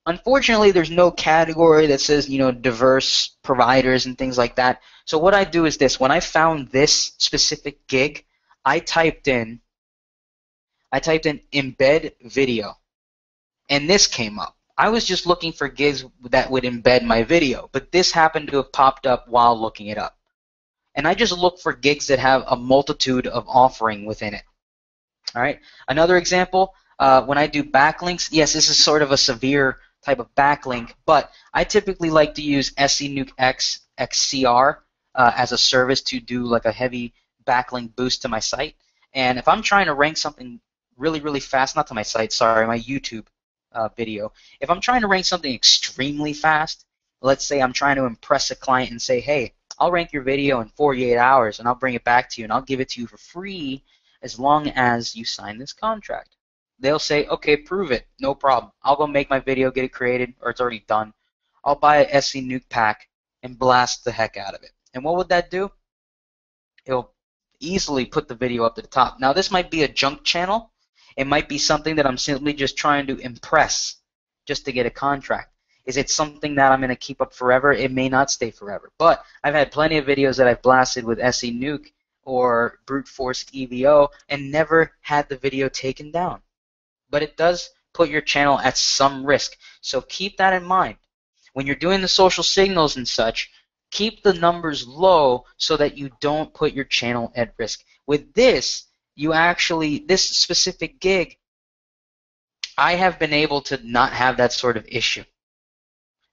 Unfortunately, there's no category that says, diverse providers and things like that. So what I do is this. When I found this specific gig, I typed in embed video, and this came up. I was just looking for gigs that would embed my video, but this happened to have popped up while looking it up. And I just look for gigs that have a multitude of offering within it. All right. Another example, when I do backlinks, yes, this is sort of a severe type of backlink, but I typically like to use SENuke X XCR as a service to do like a heavy backlink boost to my site. And if I'm trying to rank something really, really fast, not to my site, sorry, my YouTube video. If I'm trying to rank something extremely fast, let's say I'm trying to impress a client and say, hey, I'll rank your video in 48 hours and I'll bring it back to you and I'll give it to you for free as long as you sign this contract. They'll say, okay, prove it, no problem. I'll go make my video, get it created, or it's already done. I'll buy a SENuke pack and blast the heck out of it. And what would that do? It'll easily put the video up to the top. Now, this might be a junk channel. It might be something that I'm simply just trying to impress just to get a contract. Is it something that I'm going to keep up forever? It may not stay forever. But I've had plenty of videos that I've blasted with SENuke or brute force EVO and never had the video taken down. But it does put your channel at some risk. So keep that in mind. When you're doing the social signals and such, keep the numbers low so that you don't put your channel at risk. With this, this specific gig, I have been able to not have that sort of issue.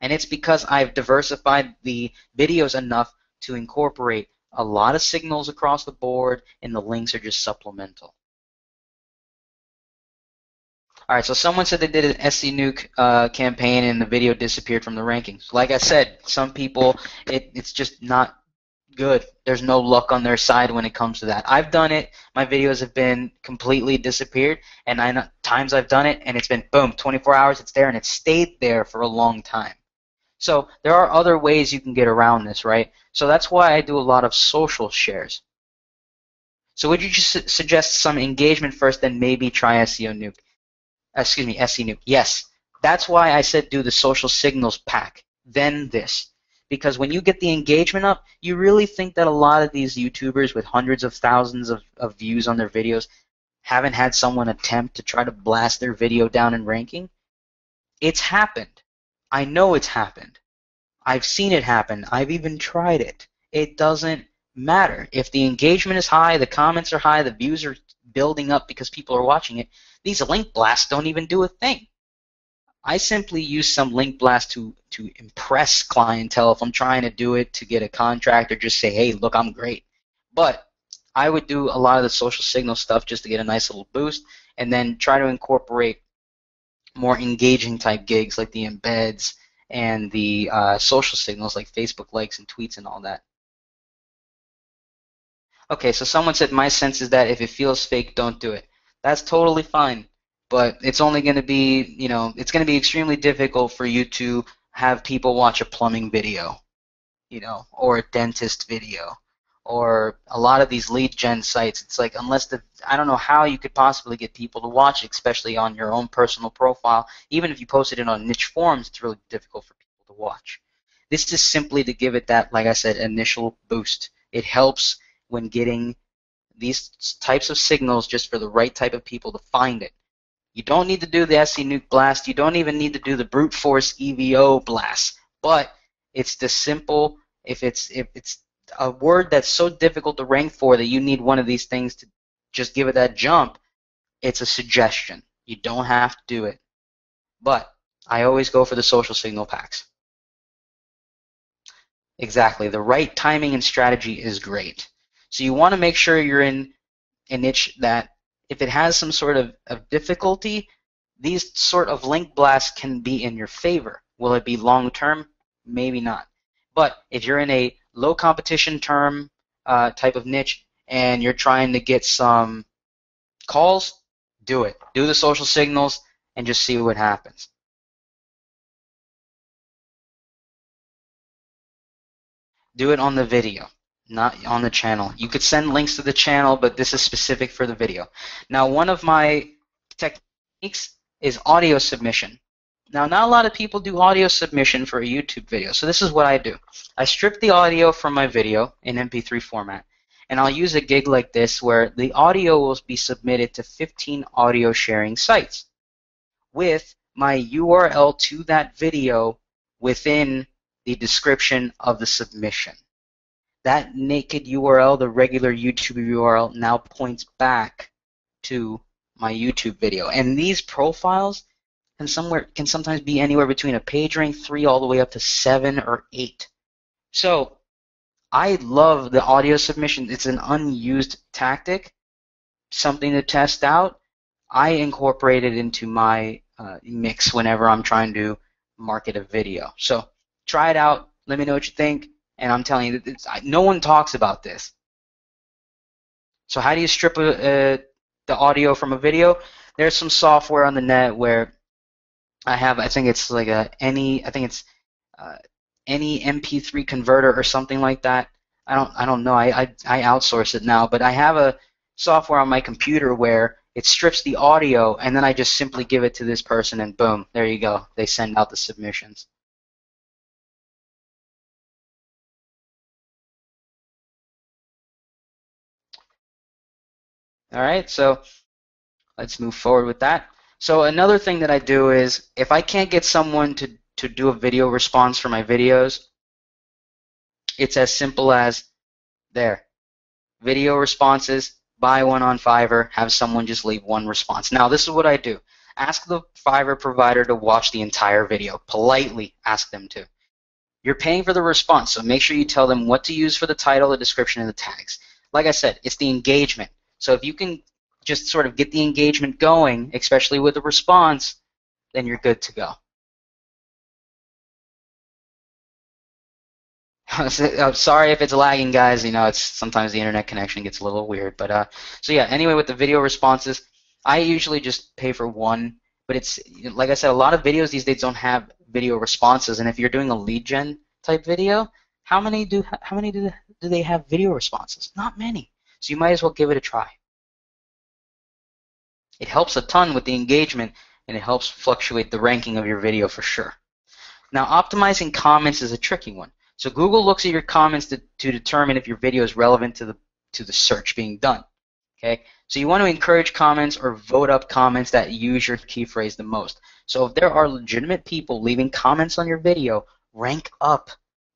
And it's because I've diversified the videos enough to incorporate a lot of signals across the board, and the links are just supplemental. All right, so someone said they did an SCNuke campaign and the video disappeared from the rankings. Like I said, some people, it's just not good. There's no luck on their side when it comes to that. I've done it. My videos have been completely disappeared, and I know times I've done it, and it's been boom, 24 hours, it's there, and it's stayed there for a long time. So there are other ways you can get around this, right? So that's why I do a lot of social shares. So would you just suggest some engagement first, then maybe try SCNuke? SCNuke. Yes, that's why I said do the social signals pack, then this. Because when you get the engagement up, you really think that a lot of these YouTubers with hundreds of thousands of views on their videos haven't had someone attempt to try to blast their video down in ranking? It's happened. I know it's happened. I've seen it happen. I've even tried it. It doesn't matter. If the engagement is high, the comments are high, the views are building up because people are watching it, these link blasts don't even do a thing. I simply use some link blast to impress clientele if I'm trying to do it to get a contract or just say, hey, look, I'm great. But I would do a lot of the social signal stuff just to get a nice little boost, and then try to incorporate more engaging type gigs like the embeds and the social signals like Facebook likes and tweets and all that. Okay, so someone said my sense is that if it feels fake, don't do it. That's totally fine, but it's only going to be, it's going to be extremely difficult for you to have people watch a plumbing video, or a dentist video, or a lot of these lead gen sites. It's like I don't know how you could possibly get people to watch it, especially on your own personal profile. Even if you posted it on niche forums, it's really difficult for people to watch. This is simply to give it that, like I said, initial boost. It helps when getting these types of signals just for the right type of people to find it. You don't need to do the SCNuke blast. You don't even need to do the brute force EVO blast. But it's the simple, if it's a word that's so difficult to rank for that you need one of these things to just give it that jump, it's a suggestion. You don't have to do it. But I always go for the social signal packs. Exactly. The right timing and strategy is great. So you want to make sure you're in a niche that if it has some sort of difficulty, these sort of link blasts can be in your favor. Will it be long term? Maybe not. But if you're in a low competition term type of niche and you're trying to get some calls, do it. Do the social signals and just see what happens. Do it on the video, not on the channel. You could send links to the channel, but this is specific for the video. Now, one of my techniques is audio submission. Now, not a lot of people do audio submission for a YouTube video, so this is what I do. I strip the audio from my video in MP3 format, and I'll use a gig like this where the audio will be submitted to 15 audio sharing sites with my URL to that video within the description of the submission. That naked URL, the regular YouTube URL, now points back to my YouTube video. And these profiles can sometimes be anywhere between a page rank 3 all the way up to 7 or 8. So I love the audio submission. It's an unused tactic, something to test out. I incorporate it into my mix whenever I'm trying to market a video. So try it out. Let me know what you think. And I'm telling you, no one talks about this. So how do you strip the audio from a video? There's some software on the net where I think it's like any MP3 converter or something like that. I don't know. I outsource it now, but I have a software on my computer where it strips the audio, and then I just simply give it to this person, and boom, there you go. They send out the submissions. All right, so let's move forward with that. So another thing that I do is if I can't get someone to do a video response for my videos, it's as simple as there. Video responses, buy one on Fiverr, have someone just leave one response. Now this is what I do. Ask the Fiverr provider to watch the entire video. Politely ask them to. You're paying for the response, so make sure you tell them what to use for the title, the description, and the tags. Like I said, it's the engagement. So if you can just sort of get the engagement going, especially with the response, then you're good to go. I'm sorry if it's lagging, guys. You know, it's sometimes the internet connection gets a little weird. But so yeah. Anyway, with the video responses, I usually just pay for one. But it's like I said, a lot of videos these days don't have video responses. And if you're doing a lead gen type video, how many do they have video responses? Not many. So you might as well give it a try. It helps a ton with the engagement, and it helps fluctuate the ranking of your video for sure. Now, optimizing comments is a tricky one. So Google looks at your comments to determine if your video is relevant to the search being done. Okay, so you want to encourage comments or vote up comments that use your key phrase the most. So if there are legitimate people leaving comments on your video, rank up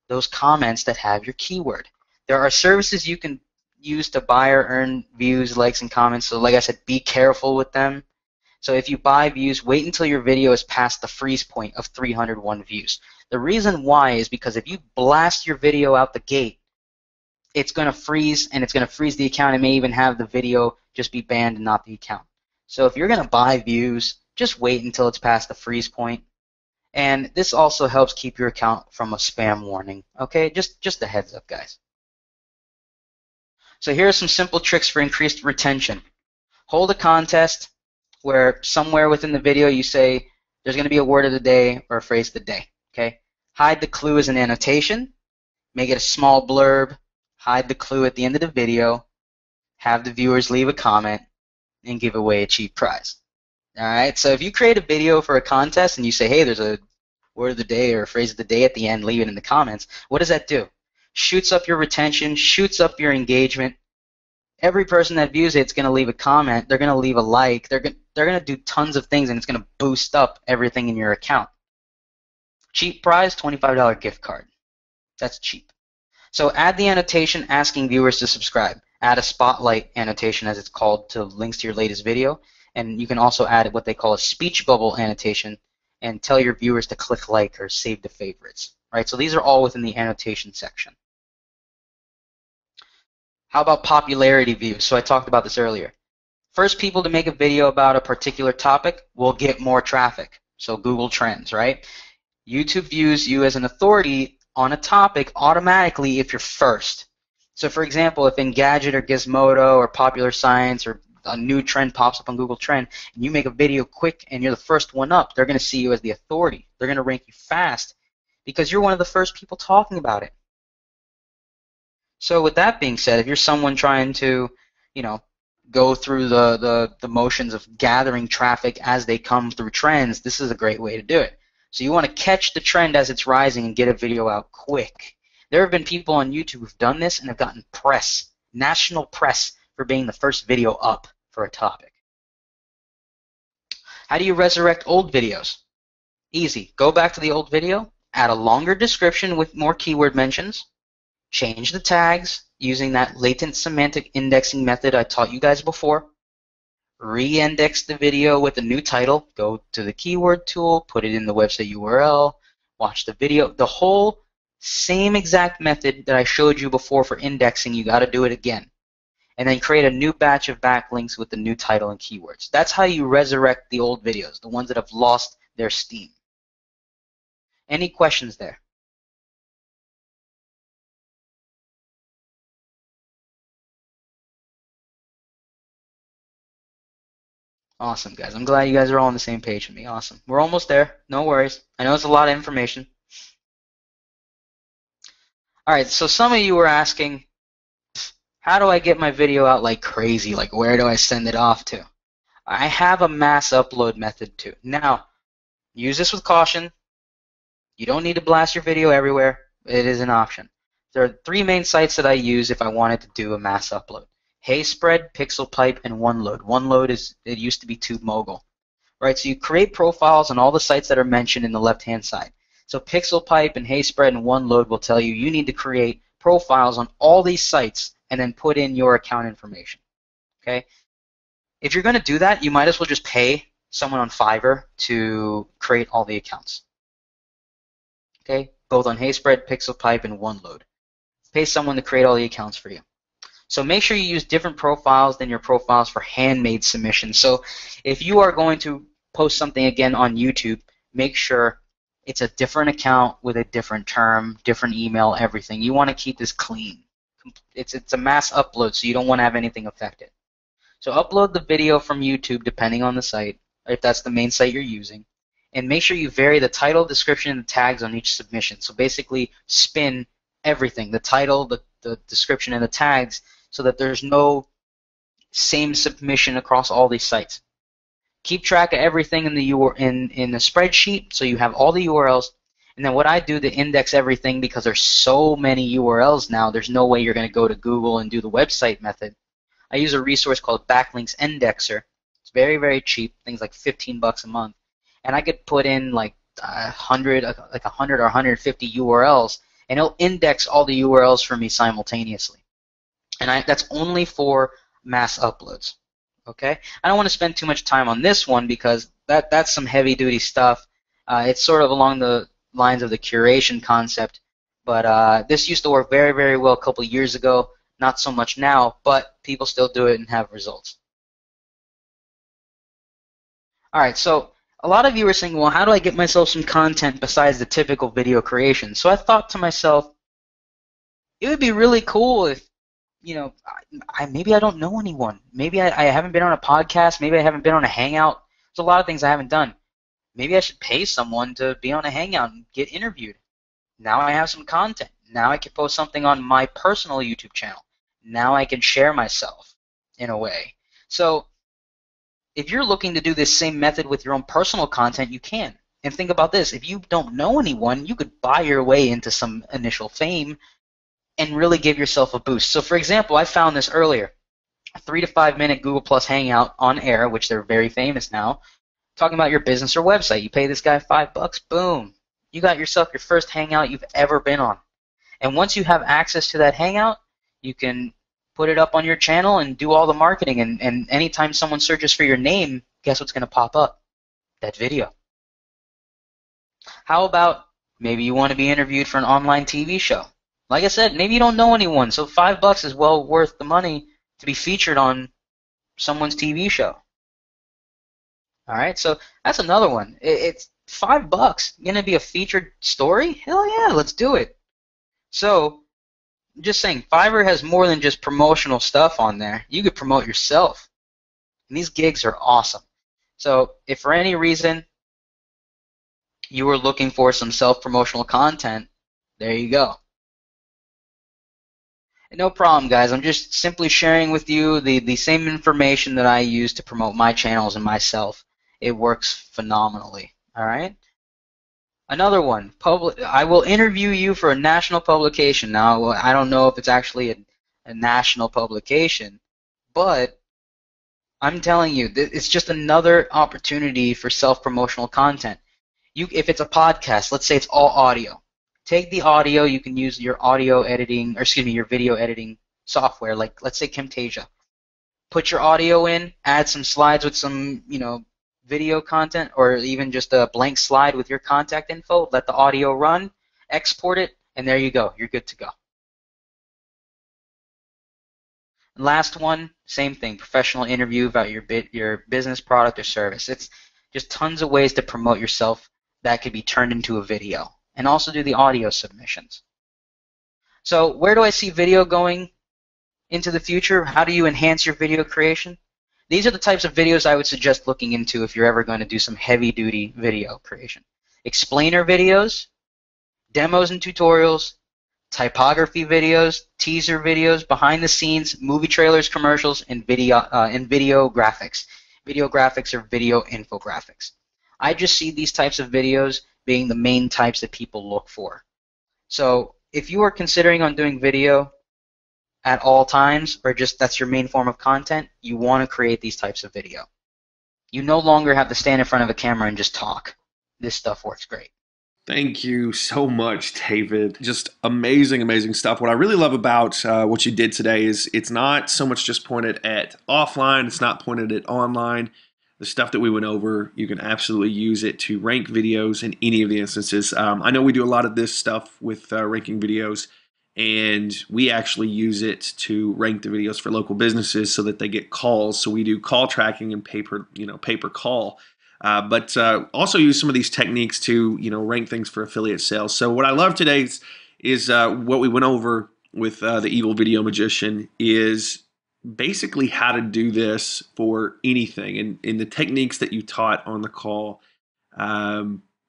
those comments that have your keyword. There are services you can use to buy or earn views, likes, and comments. So like I said, be careful with them. So if you buy views, wait until your video is past the freeze point of 301 views. The reason why is because if you blast your video out the gate, it's going to freeze, and it's going to freeze the account. It may even have the video just be banned and not the account. So if you're going to buy views, just wait until it's past the freeze point. And this also helps keep your account from a spam warning. Okay, just a heads up, guys. So here are some simple tricks for increased retention. Hold a contest where somewhere within the video you say there's going to be a word of the day or a phrase of the day. Okay? Hide the clue as an annotation. Make it a small blurb. Hide the clue at the end of the video. Have the viewers leave a comment and give away a cheap prize. All right? So if you create a video for a contest and you say, hey, there's a word of the day or a phrase of the day at the end, leave it in the comments, what does that do? Shoots up your retention, shoots up your engagement. Every person that views it's going to leave a comment. They're going to leave a like. They're going to do tons of things, and it's going to boost up everything in your account. Cheap prize, $25 gift card. That's cheap. So add the annotation asking viewers to subscribe. Add a spotlight annotation, as it's called, to links to your latest video. And you can also add what they call a speech bubble annotation and tell your viewers to click like or save to favorites. Right? So these are all within the annotation section. How about popularity views? So I talked about this earlier. First people to make a video about a particular topic will get more traffic. So Google Trends, right? YouTube views you as an authority on a topic automatically if you're first. So for example, if Engadget or Gizmodo or Popular Science or a new trend pops up on Google Trend and you make a video quick and you're the first one up, they're going to see you as the authority. They're going to rank you fast because you're one of the first people talking about it. So with that being said, if you're someone trying to, go through the motions of gathering traffic as they come through trends, this is a great way to do it. So you want to catch the trend as it's rising and get a video out quick. There have been people on YouTube who've done this and have gotten press, national press, for being the first video up for a topic. How do you resurrect old videos? Easy. Go back to the old video, add a longer description with more keyword mentions, change the tags using that latent semantic indexing method I taught you guys before, re-index the video with a new title, go to the keyword tool, put it in the website URL, watch the video. The whole same exact method that I showed you before for indexing, you got to do it again. And then create a new batch of backlinks with the new title and keywords. That's how you resurrect the old videos, the ones that have lost their steam. Any questions there? Awesome, guys. I'm glad you guys are all on the same page with me. Awesome. We're almost there. No worries. I know it's a lot of information. All right, so some of you were asking, how do I get my video out like crazy? Like, where do I send it off to? I have a mass upload method too. Now, use this with caution. You don't need to blast your video everywhere. It is an option. There are 3 main sites that I use if I wanted to do a mass upload. HeySpread, PixelPipe, and OneLoad. OneLoad it used to be TubeMogul. right? So you create profiles on all the sites that are mentioned in the left-hand side. So PixelPipe and HeySpread and OneLoad will tell you need to create profiles on all these sites and then put in your account information, okay? If you're going to do that, you might as well just pay someone on Fiverr to create all the accounts, okay? Both on HeySpread, PixelPipe, and OneLoad. Pay someone to create all the accounts for you. So make sure you use different profiles than your profiles for handmade submissions. So if you are going to post something again on YouTube, make sure it's a different account with a different term, different email, everything. You want to keep this clean. It's a mass upload, so you don't want to have anything affected. So upload the video from YouTube depending on the site, if that's the main site you're using, and make sure you vary the title, description, and the tags on each submission. So basically spin everything, the title, the description, and the tags, so that there's no same submission across all these sites. Keep track of everything in the spreadsheet, so you have all the URLs. And then what I do to index everything, because there's so many URLs now, there's no way you're going to go to Google and do the website method. I use a resource called Backlinks Indexer. It's very, very cheap, things like 15 bucks a month. And I could put in like 100 or 150 URLs, and it'll index all the URLs for me simultaneously. And that's only for mass uploads. Okay, I don't want to spend too much time on this one because that's some heavy-duty stuff. It's sort of along the lines of the curation concept, but this used to work very, very well a couple years ago. Not so much now, but people still do it and have results. All right, so a lot of you are saying, well, how do I get myself some content besides the typical video creation? So I thought to myself, it would be really cool if, you know, maybe I don't know anyone. Maybe I haven't been on a podcast. Maybe I haven't been on a Hangout. There's a lot of things I haven't done. Maybe I should pay someone to be on a Hangout and get interviewed. Now I have some content. Now I can post something on my personal YouTube channel. Now I can share myself in a way. So if you're looking to do this same method with your own personal content, you can. And think about this. If you don't know anyone, you could buy your way into some initial fame and really give yourself a boost. So for example, I found this earlier. A 3 to 5 minute Google Plus Hangout on air, which they're very famous now, talking about your business or website. You pay this guy $5, boom. You got yourself your first Hangout you've ever been on. And once you have access to that Hangout, you can put it up on your channel and do all the marketing. And anytime someone searches for your name, guess what's going to pop up? That video. How about maybe you want to be interviewed for an online TV show? Like I said, maybe you don't know anyone, so $5 is well worth the money to be featured on someone's TV show. All right, so that's another one. It's $5. Going to be a featured story? Hell yeah, let's do it. So, just saying, Fiverr has more than just promotional stuff on there. You could promote yourself. And these gigs are awesome. So, if for any reason you were looking for some self-promotional content, there you go. No problem, guys. I'm just simply sharing with you the same information that I use to promote my channels and myself. It works phenomenally. All right? Another one. I will interview you for a national publication. Now, I don't know if it's actually a national publication, but I'm telling you, it's just another opportunity for self-promotional content. If it's a podcast, let's say it's all audio. Take the audio, you can use your audio editing, or excuse me, your video editing software, like let's say Camtasia. Put your audio in, add some slides with some, video content, or even just a blank slide with your contact info, let the audio run, export it, and there you go, you're good to go. And last one, same thing, professional interview about your business, product, or service. It's just tons of ways to promote yourself that could be turned into a video. And also do the audio submissions. So where do I see video going into the future? How do you enhance your video creation? These are the types of videos I would suggest looking into if you're ever going to do some heavy-duty video creation. Explainer videos, demos and tutorials, typography videos, teaser videos, behind the scenes, movie trailers, commercials, and video graphics. Video graphics are video infographics. I just see these types of videos being the main types that people look for. So if you are considering on doing video at all times, or just that's your main form of content, you want to create these types of video. You no longer have to stand in front of a camera and just talk. This stuff works great. Thank you so much, David. Just amazing, amazing stuff. What I really love about what you did today is it's not so much just pointed at offline, it's not pointed at online. The stuff that we went over, you can absolutely use it to rank videos in any of the instances. I know we do a lot of this stuff with ranking videos, and we actually use it to rank the videos for local businesses so that they get calls. So we do call tracking and pay per call. But also use some of these techniques to rank things for affiliate sales. So what I love today is what we went over with the Evil Video Magician is basically how to do this for anything, and in the techniques that you taught on the call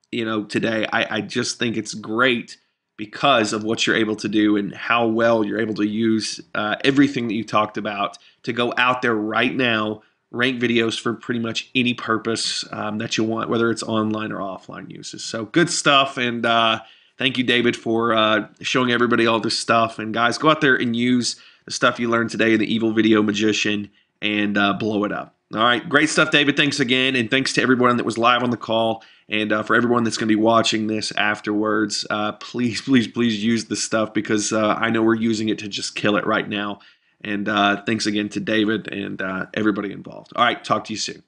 today. I just think it's great because of what you're able to do and how well you're able to use everything that you talked about to go out there right now, rank videos for pretty much any purpose that you want, whether it's online or offline uses. So good stuff, and thank you, David, for showing everybody all this stuff. And guys, go out there and use the stuff you learned today in the Evil Video Magician and blow it up. All right, great stuff, David. Thanks again, and thanks to everyone that was live on the call, and for everyone that's going to be watching this afterwards. Please, please, please use this stuff because I know we're using it to just kill it right now. And thanks again to David and everybody involved. All right, talk to you soon.